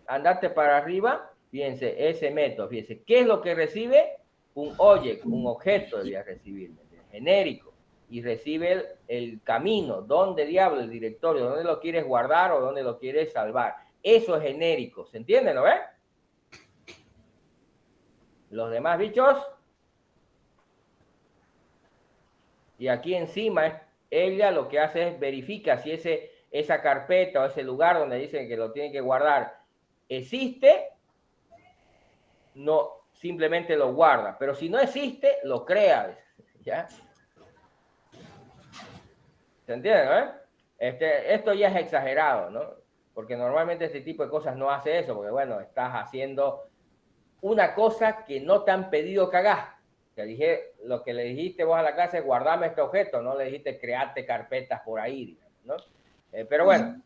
Andate para arriba, fíjense, ese método, fíjense. ¿Qué es lo que recibe? Un object, un objeto debería recibir, genérico. Y recibe el camino, dónde diablo, el directorio, dónde lo quieres guardar o dónde lo quieres salvar. Eso es genérico, ¿se entiende, no ves? Los demás bichos. Y aquí encima, ella lo que hace es verifica si esa carpeta o ese lugar donde dicen que lo tiene que guardar existe, no, simplemente lo guarda. Pero si no existe, lo crea. ¿Ya? ¿Se entiende, no? Esto ya es exagerado, ¿no? Porque normalmente este tipo de cosas no hace eso, porque bueno, estás haciendo una cosa que no te han pedido que hagas. Te dije, lo que le dijiste vos a la clase es guardame este objeto, no le dijiste crearte carpetas por ahí, digamos, ¿no? Pero bueno,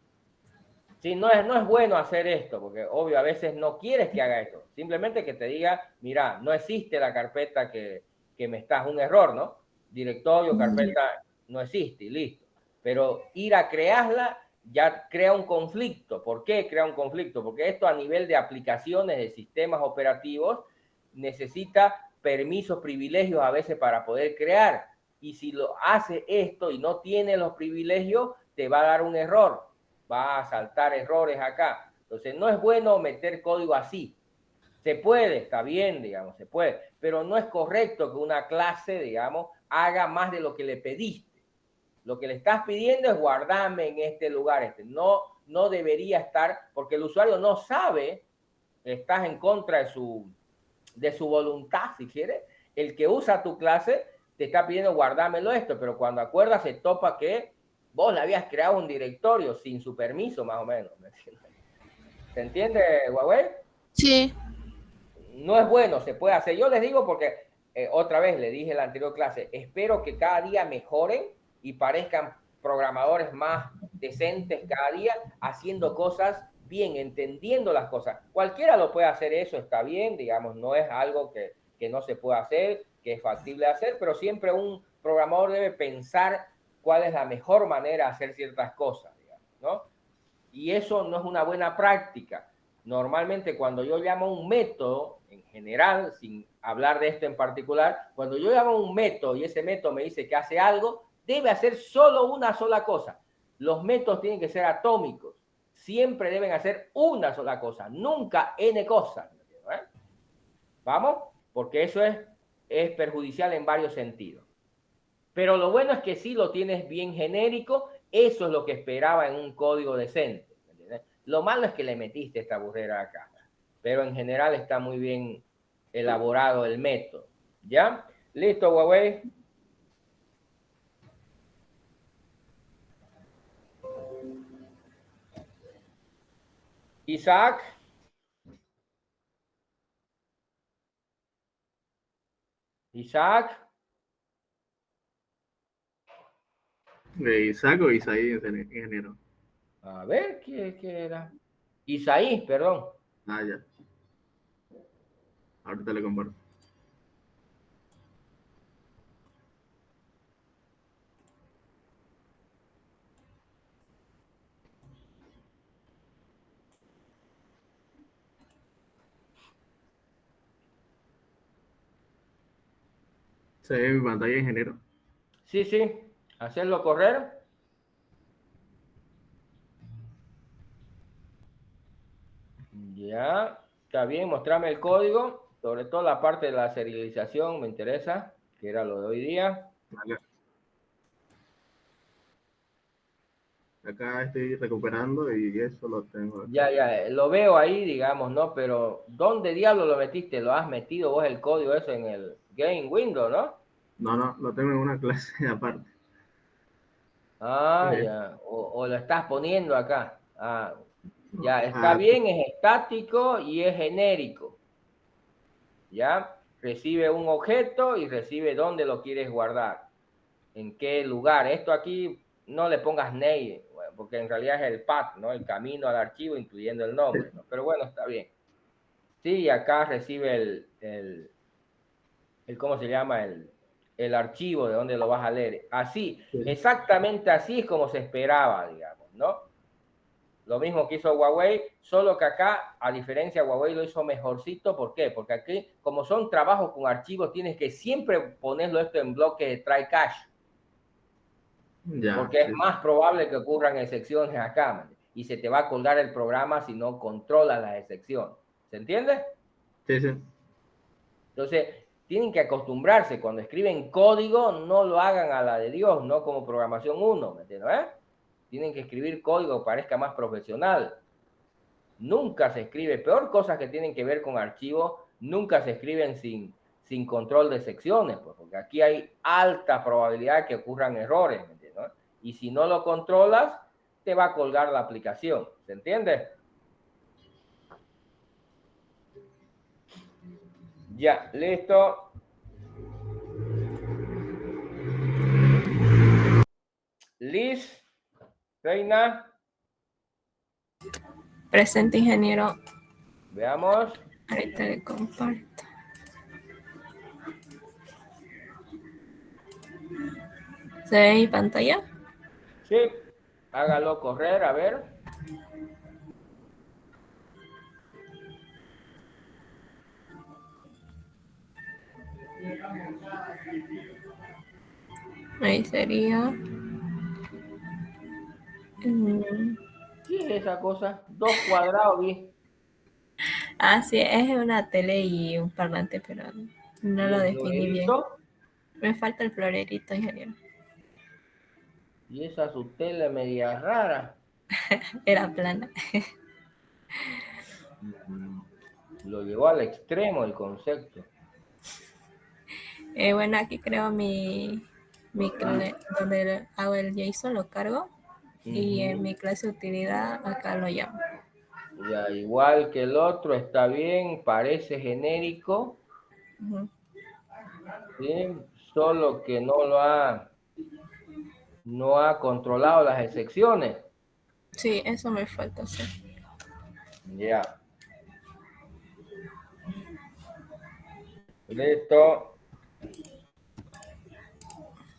sí, no es bueno hacer esto, porque obvio a veces no quieres que haga esto. Simplemente que te diga, mira, no existe la carpeta que me estás, un error, ¿no? Directorio, carpeta, no existe y listo. Pero ir a crearla ya crea un conflicto. ¿Por qué crea un conflicto? Porque esto a nivel de aplicaciones de sistemas operativos necesita permisos, privilegios a veces para poder crear. Y si lo hace esto y no tiene los privilegios, te va a dar un error. Va a saltar errores acá. Entonces no es bueno meter código así. Se puede, está bien, digamos, se puede, pero no es correcto que una clase, digamos, haga más de lo que le pediste. Lo que le estás pidiendo es guardarme en este lugar. No debería estar, porque el usuario no sabe, estás en contra de su voluntad, si quiere. El que usa tu clase te está pidiendo guardármelo esto, pero cuando acuerda se topa que vos le habías creado un directorio sin su permiso, más o menos. ¿Se entiende, Huawei? Sí. No es bueno, se puede hacer. Yo les digo porque, otra vez le dije en la anterior clase, espero que cada día mejoren y parezcan programadores más decentes cada día, haciendo cosas bien, entendiendo las cosas. Cualquiera lo puede hacer, eso está bien, digamos, no es algo que no se puede hacer, que es factible hacer, pero siempre un programador debe pensar cuál es la mejor manera de hacer ciertas cosas, digamos, ¿no? Y eso no es una buena práctica. Normalmente cuando yo llamo un método, en general, sin hablar de esto en particular, cuando yo llamo un método y ese método me dice que hace algo, debe hacer solo una sola cosa. Los métodos tienen que ser atómicos. Siempre deben hacer una sola cosa, nunca n cosas. ¿Eh? ¿Vamos? Porque eso es perjudicial en varios sentidos. Pero lo bueno es que si lo tienes bien genérico, eso es lo que esperaba en un código decente. ¿Entiendes? Lo malo es que le metiste esta burrera acá. Pero en general está muy bien elaborado el método. ¿Ya? ¿Listo, Huawei? Isaac. Isaac. De Isaac o Isaí, ingeniero. A ver, ¿qué era? Isaí, perdón. Ah, ya. Ahorita le comparto. Se ve mi pantalla, ingeniero. Sí, sí. Hacerlo correr. Ya. Está bien, mostrame el código. Sobre todo la parte de la serialización me interesa, que era lo de hoy día. Vale. Acá estoy recuperando y eso lo tengo. Ya, lo veo ahí, digamos, ¿no? Pero ¿dónde diablo lo metiste? ¿Lo has metido vos el código eso en el Game Window, no? No, lo tengo en una clase aparte. Ah, Sí. ya. O lo estás poniendo acá. Ah, ya, está bien, es estático y es genérico. ¿Ya? Recibe un objeto y recibe dónde lo quieres guardar. En qué lugar. Esto aquí no le pongas name, porque en realidad es el path, ¿no? El camino al archivo, incluyendo el nombre, ¿no? Pero bueno, está bien. Sí, acá recibe el ¿cómo se llama? El archivo de donde lo vas a leer. Así, exactamente así es como se esperaba, digamos, ¿no? Lo mismo que hizo Huawei, solo que acá, a diferencia, Huawei lo hizo mejorcito. ¿Por qué? Porque aquí, como son trabajos con archivos, tienes que siempre ponerlo esto en bloque de try cache. Ya, porque es más probable que ocurran excepciones acá, man, y se te va a colgar el programa si no controlas las excepciones. ¿Se entiende? Sí, sí. Entonces, tienen que acostumbrarse. Cuando escriben código, no lo hagan a la de Dios, no como programación 1, ¿me entiendes? Tienen que escribir código que parezca más profesional. Nunca se escribe, peor cosas que tienen que ver con archivos, nunca se escriben sin control de secciones, pues, porque aquí hay alta probabilidad que ocurran errores, ¿me entiendes? ¿No? Y si no lo controlas, te va a colgar la aplicación, ¿se entiende? Ya, listo. Liz, Reina, Presente, ingeniero. veamos. Ahorita le comparto. ¿Se ve mi pantalla? Sí, hágalo correr, a ver. Ahí sería. ¿Qué es esa cosa? 2 cuadrados, vi. Ah, sí, es una tele y un parlante, pero no ¿Y lo el definí bien. florerito? Me falta el florerito, ingeniero. Y esa su tele media rara. Era plana. Lo llevó al extremo el concepto. Bueno, aquí creo donde hago el JSON, lo cargo. Y en mi clase de utilidad acá lo llamo. Ya, igual que el otro, está bien, parece genérico. ¿Sí? Solo que no ha controlado las excepciones. Sí, eso me falta hacer. Ya. Listo.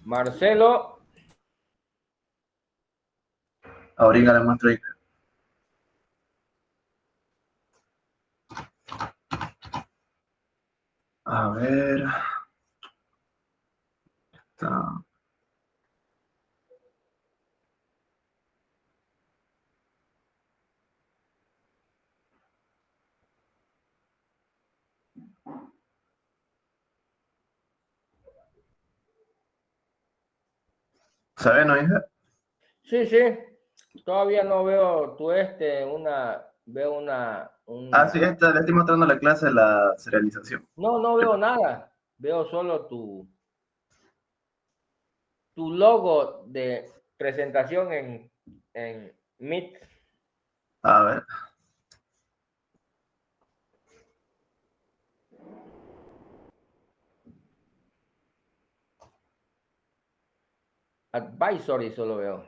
Marcelo. Ahorita le muestro ahí. A ver. Está. ¿Se ve, no, hija? Sí, sí. Todavía no veo veo Ah, sí, esta, le estoy mostrando la clase de la serialización. No veo nada. Veo solo tu logo de presentación en Meet. A ver. Advisory solo veo.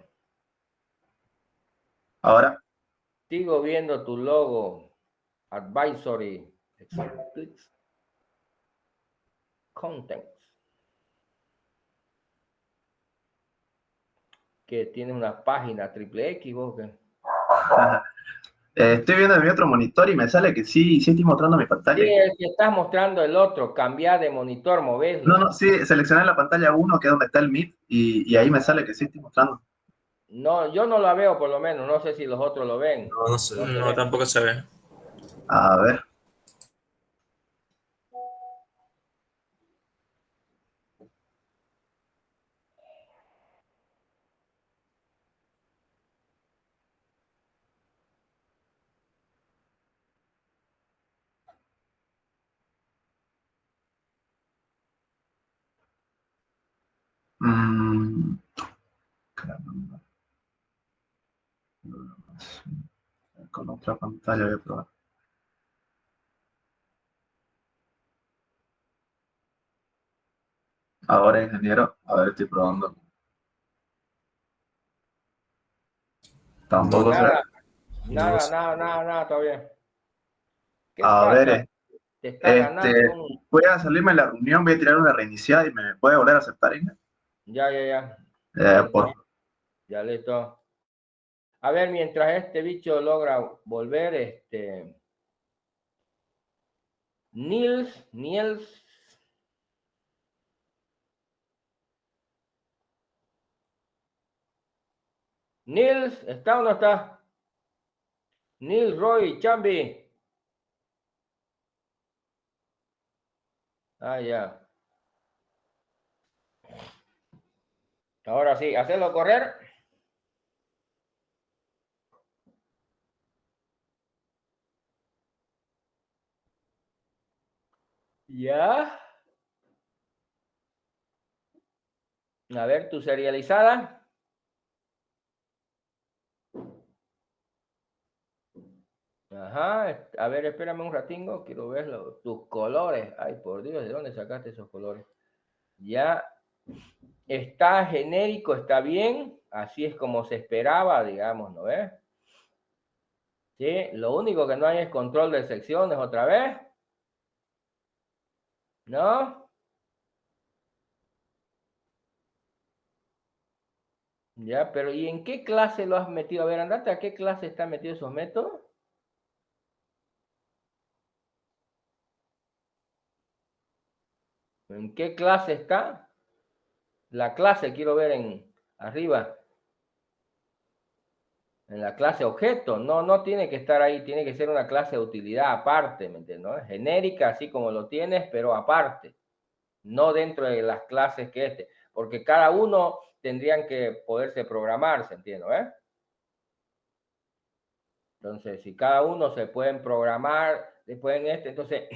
Ahora. Sigo viendo tu logo. Advisory. Contents. Que tiene una página triple X, ¿vos qué? Estoy viendo en mi otro monitor y me sale que sí estoy mostrando mi pantalla. Sí, el que estás mostrando el otro. Cambia de monitor, moverlo. No, sí, seleccioné la pantalla 1, que es donde está el Meet, y ahí me sale que sí estoy mostrando. No, yo no la veo por lo menos. No sé si los otros lo ven. No, no sé. No, tampoco se ve. A ver. Caramba. Con otra pantalla voy a probar. Ahora, ingeniero, a ver, estoy probando. Tampoco se ve. Nada, todavía. ¿Qué A pasa? ver, Te está ganando un... voy a salirme de la reunión, voy a tirar una reiniciada y me puede volver a aceptar, Inge. Ya. Por... Ya listo. A ver, mientras este bicho logra volver, Niels. Niels, ¿está o no está? Niels, Roy, Chambi. Ah, ya. Ahora sí, hacerlo correr. Ya. A ver, tu serializada. Ajá, a ver, espérame un ratingo, quiero ver tus colores. Ay, por Dios, ¿de dónde sacaste esos colores? Ya está genérico, está bien, así es como se esperaba, digamos, ¿no ves? Sí, lo único que no hay es control de secciones otra vez. ¿No? Ya, pero ¿y en qué clase lo has metido? A ver, andate, ¿a qué clase están metidos esos métodos? ¿En qué clase está? La clase quiero ver en arriba. En la clase objeto. No, no tiene que estar ahí, tiene que ser una clase de utilidad aparte, ¿me entiendes? ¿No? Genérica, así como lo tienes, pero aparte. No dentro de las clases que porque cada uno tendrían que poderse programar, ¿se entiende? ¿Eh? Entonces, si cada uno se pueden programar, después en entonces,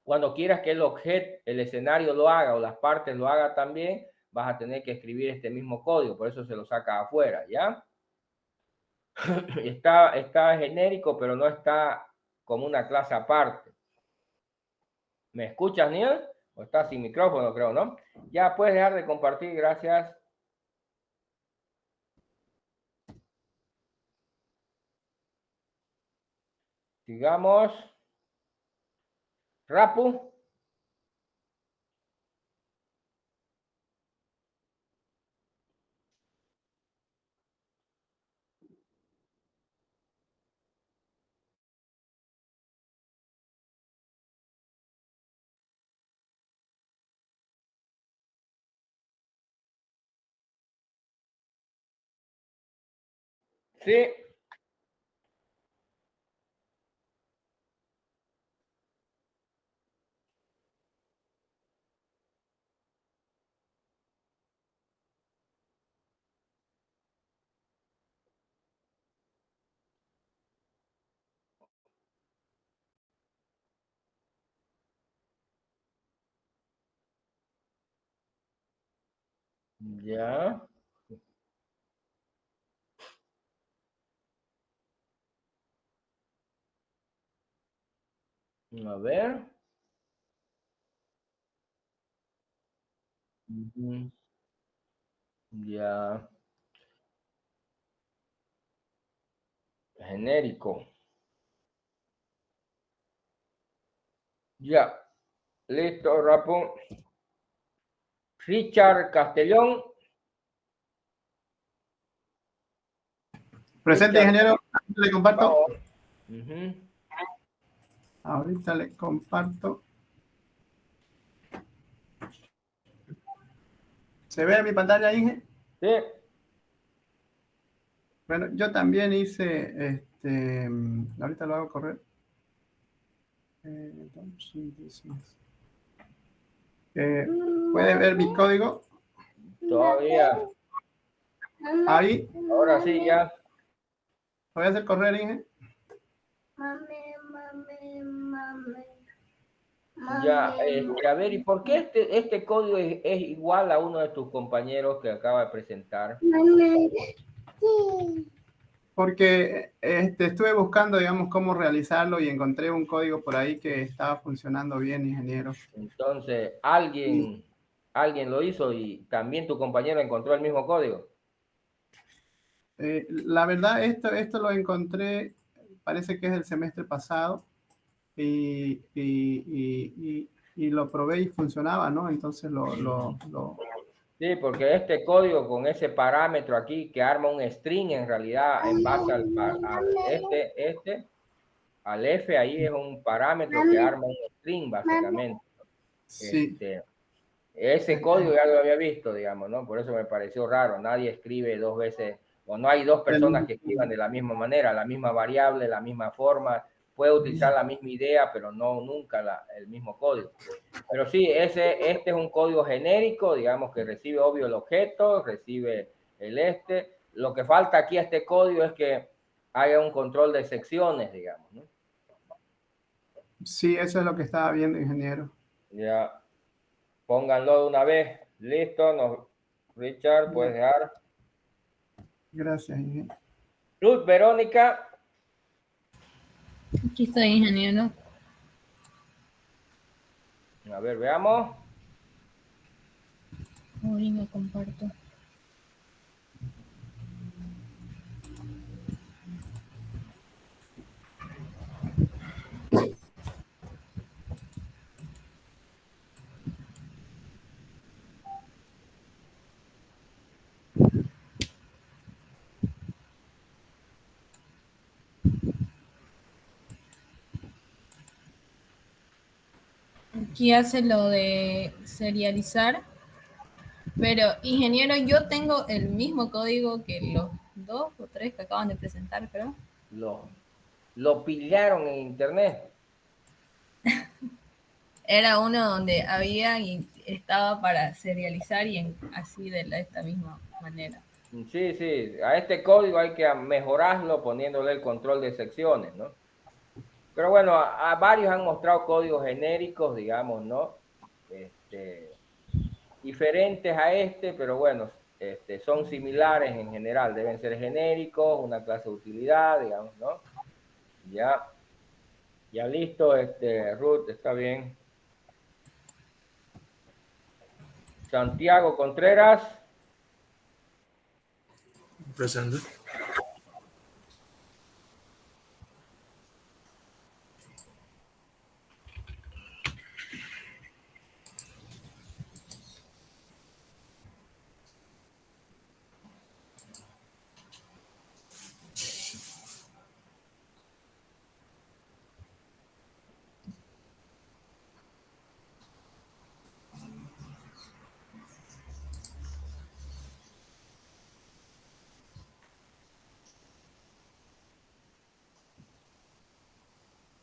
cuando quieras que el objeto, el escenario lo haga o las partes lo haga también, vas a tener que escribir este mismo código, por eso se lo saca afuera, ¿ya? Está genérico, pero no está como una clase aparte. ¿Me escuchas, Neil? ¿O estás sin micrófono, creo, no? Ya puedes dejar de compartir, gracias. Sigamos. Rapu. Sí. Ya. A ver. Ya. Genérico. Ya. Listo, Rapu. Richard Castellón. Presente, Richard. ingeniero. Le comparto. Ahorita le comparto. ¿Se ve mi pantalla, Inge? Sí. Bueno, yo también hice, ahorita lo hago correr. ¿Puede ver mi código? Todavía. Ahí. Ahora sí, ya. Lo voy a hacer correr, Inge. Ya, a ver, ¿y por qué este código es igual a uno de tus compañeros que acaba de presentar? Porque estuve buscando, digamos, cómo realizarlo y encontré un código por ahí que estaba funcionando bien, ingeniero. Entonces, alguien lo hizo y también tu compañero encontró el mismo código. La verdad, esto lo encontré, parece que es del semestre pasado, y lo probé y funcionaba, ¿no? Entonces Sí, porque este código con ese parámetro aquí que arma un string en realidad en base al F, ahí es un parámetro que arma un string básicamente. Sí. Ese código ya lo había visto, digamos, ¿no? Por eso me pareció raro. Nadie escribe dos veces, o no hay dos personas que escriban de la misma manera, la misma variable, la misma forma. Puede utilizar la misma idea, pero no nunca el mismo código. Pero sí, este es un código genérico, digamos, que recibe obvio el objeto, recibe el Lo que falta aquí a este código es que haya un control de secciones, digamos, ¿no? Sí, eso es lo que estaba viendo, ingeniero. Ya, pónganlo de una vez. Listo, Richard, puedes dejar. Gracias, ingeniero. Ruth, Verónica. Aquí estoy, ingeniero. A ver, veamos. Ahorita comparto. Aquí hace lo de serializar, pero ingeniero, yo tengo el mismo código que los 2 o 3 que acaban de presentar, creo. Lo pillaron en internet. Era uno donde había y estaba para serializar y así de esta misma manera. Sí, sí, a este código hay que mejorarlo poniéndole el control de secciones, ¿no? Pero bueno, a varios han mostrado códigos genéricos, digamos, ¿no? Diferentes a este, pero bueno, son similares en general, deben ser genéricos, una clase de utilidad, digamos, ¿no? Ya listo, Ruth, está bien. Santiago Contreras. Presente.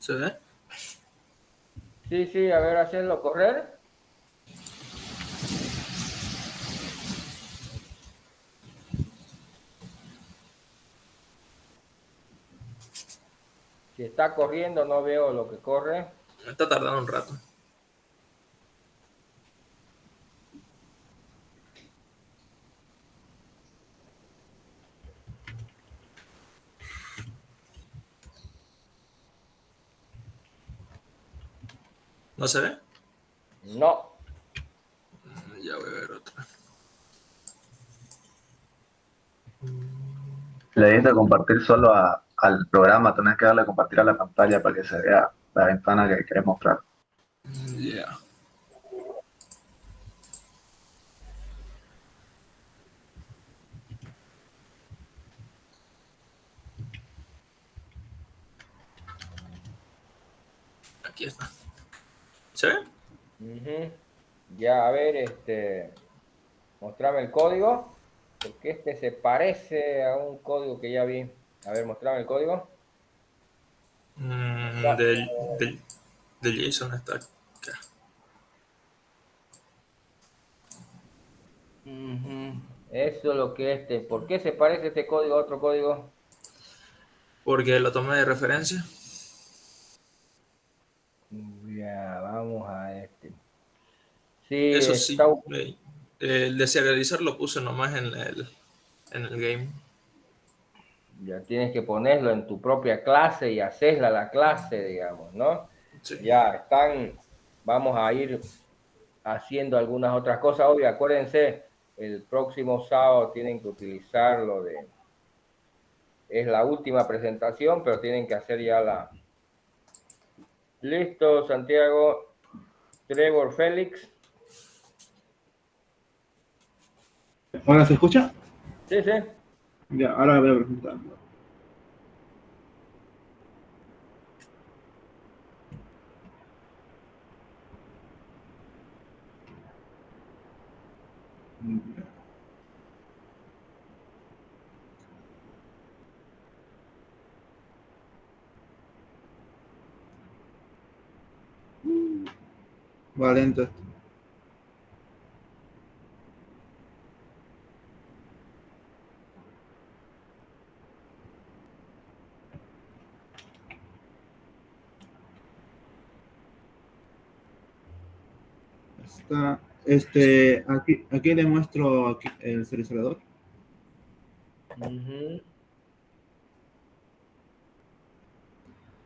¿Se ve? Sí, sí, a ver, hacerlo correr. Si está corriendo, no veo lo que corre. Está tardando un rato. ¿No se ve? No. Ya voy a ver otra. Le diste a compartir solo al programa, tenés que darle a compartir a la pantalla para que se vea la ventana que querés mostrar. Ya. Aquí está. ¿Se ve? Ya, a ver, mostrame el código, porque se parece a un código que ya vi. A ver, mostrame el código. Del JSON está acá. Eso es lo que ¿por qué se parece este código a otro código? Porque lo tomé de referencia. Ya, vamos a Sí, Eso sí, el de serializar lo puse nomás en el game. Ya tienes que ponerlo en tu propia clase y hacerla la clase, digamos, ¿no? Sí. Ya vamos a ir haciendo algunas otras cosas. Obvio, acuérdense, el próximo sábado tienen que utilizar es la última presentación, pero tienen que hacer ya Listo, Santiago. Trevor Félix. ¿Ahora se escucha? Sí, sí. Ya, ahora voy a presentar. Va lento esto. Está, aquí le muestro aquí el serializador.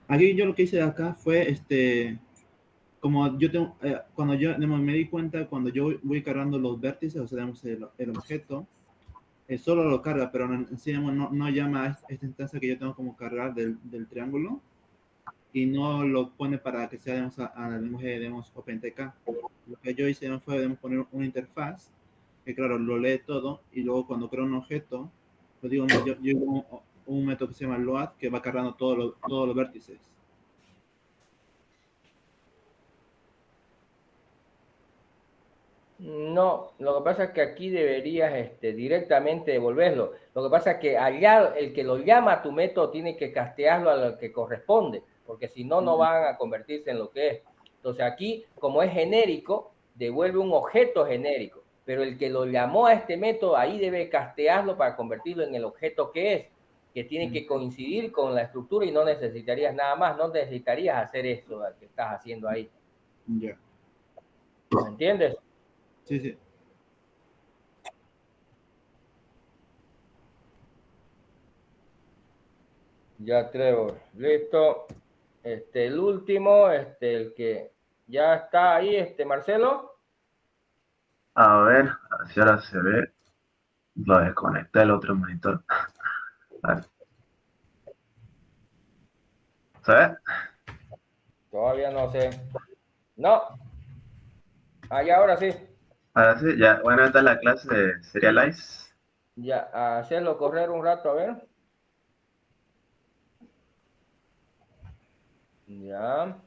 Aquí yo lo que hice acá fue, como yo tengo, cuando yo digamos, me di cuenta, cuando yo voy cargando los vértices, o sea, digamos, el objeto, solo lo carga, pero sí, digamos, no llama a esta instancia que yo tengo como cargar del triángulo, y no lo pone para que sea, digamos, al lenguaje, digamos, OpenTK. Lo que yo hice, digamos, fue, digamos, poner una interfaz, que claro, lo lee todo, y luego cuando creo un objeto, pues digo, yo un método que se llama load, que va cargando todos los vértices. No, lo que pasa es que aquí deberías directamente devolverlo. Lo que pasa es que allá el que lo llama a tu método tiene que castearlo a lo que corresponde, porque si no, no van a convertirse en lo que es. Entonces aquí, como es genérico, devuelve un objeto genérico, pero el que lo llamó a este método, ahí debe castearlo para convertirlo en el objeto que es, que tiene que coincidir con la estructura y no necesitarías nada más, no necesitarías hacer eso que estás haciendo ahí. Ya. ¿Me entiendes? Sí, sí. Ya, Trevor. Listo. El último, el que ya está ahí, Marcelo. A ver si ahora se ve. Lo desconecté el otro monitor. A ver. ¿Se ve? Todavía no sé. No. Allá ahora sí. Ahora sí, ya. Bueno, esta es la clase de Serialize. Ya, hacerlo correr un rato, a ver. Ya.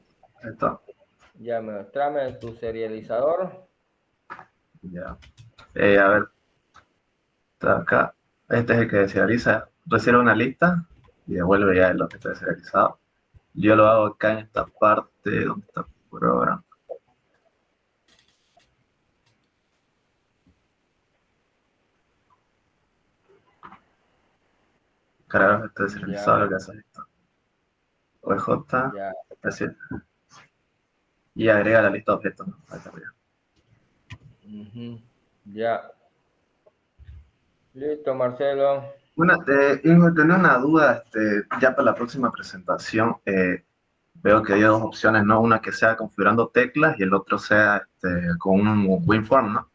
Esto. Ya, tráeme tu serializador. Ya. A ver. Está acá. Este es el que serializa. Recibe una lista y devuelve ya el objeto serializado. Yo lo hago acá en esta parte donde está por ahora. Cargar objeto serializado, lo que hace esto. OJ. Ya. Así. Y agrega la lista de objetos, ¿no? Ahí está arriba. Ya. Listo, Marcelo. Bueno, Ingo, tenía una duda, ya para la próxima presentación. Veo que hay dos opciones, ¿no? Una que sea configurando teclas y el otro sea con un WinForm, ¿no?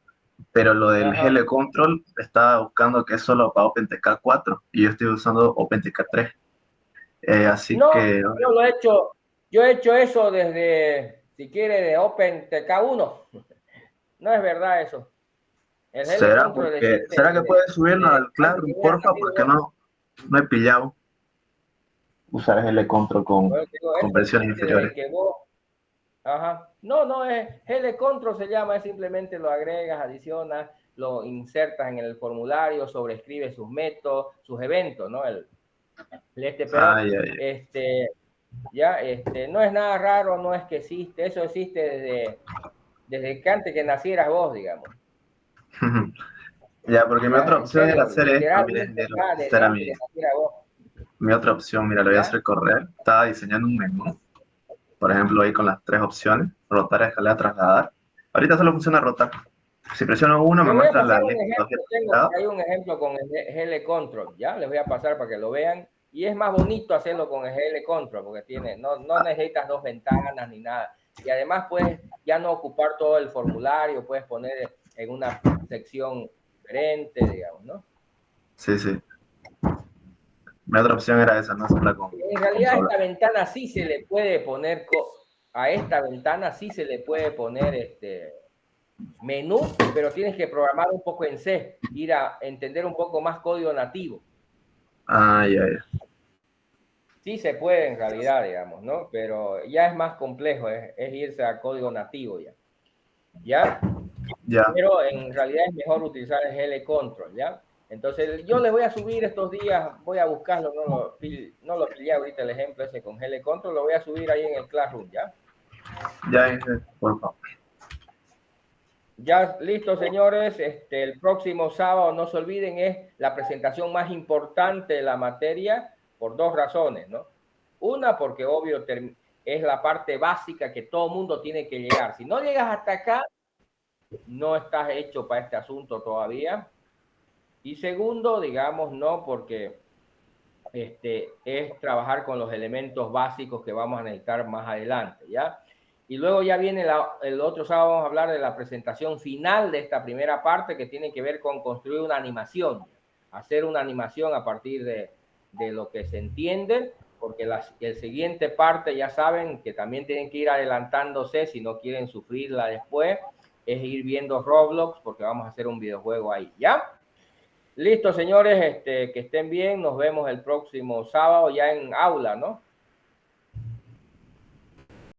Pero lo del GL Control estaba buscando que es solo para OpenTK 4 y yo estoy usando OpenTK 3. Así No, que... yo lo he hecho. Yo he hecho eso desde, si quiere, de OpenTK 1. No es verdad eso. El ¿Será que puedes subirlo al Classroom, porfa? Porque no he pillado usar GL Control con versiones inferiores. Ajá. No, es GL Control se llama, es simplemente lo agregas, adicionas, lo insertas en el formulario, sobrescribes sus métodos, sus eventos, ¿no? Pero no es nada raro, no es que existe, eso existe desde que antes que nacieras vos, digamos. Ya, porque mi otra opción era hacer esto, mira, esta era mi otra opción, mira, lo voy a hacer correr. Estaba diseñando un menú, por ejemplo, ahí con las tres opciones, rotar, escalar, trasladar. Ahorita solo funciona rotar. Si presiono uno, me muestra la lista. Hay un ejemplo con el GL Control, ¿ya? Les voy a pasar para que lo vean. Y es más bonito hacerlo con el GL Control, porque no necesitas dos ventanas ni nada. Y además puedes ya no ocupar todo el formulario, puedes poner en una sección diferente, digamos, ¿no? Sí, sí. Mi otra opción era esa, no hacerla con... En realidad a esta ventana sí se le puede poner, menú, pero tienes que programar un poco en C, ir a entender un poco más código nativo. Ah, ya. Sí se puede en realidad, digamos, ¿no? Pero ya es más complejo, es irse a código nativo ya. ¿Ya? Pero en realidad es mejor utilizar el GL Control, ¿ya? Entonces yo les voy a subir estos días, voy a buscarlo, no lo pillé ahorita el ejemplo ese con GL Control, lo voy a subir ahí en el Classroom, ¿ya? Ya, por favor. Ya, listo, señores. El próximo sábado, no se olviden, es la presentación más importante de la materia por dos razones, ¿no? Una, porque obvio es la parte básica que todo mundo tiene que llegar. Si no llegas hasta acá, no estás hecho para este asunto todavía. Y segundo, digamos, no, porque es trabajar con los elementos básicos que vamos a necesitar más adelante, ¿ya? Y luego ya viene el otro sábado, vamos a hablar de la presentación final de esta primera parte, que tiene que ver con construir una animación, hacer una animación a partir de lo que se entiende, porque el siguiente parte, ya saben, que también tienen que ir adelantándose si no quieren sufrirla después, es ir viendo Roblox, porque vamos a hacer un videojuego ahí, ¿ya? Listo, señores, que estén bien, nos vemos el próximo sábado ya en aula, ¿no?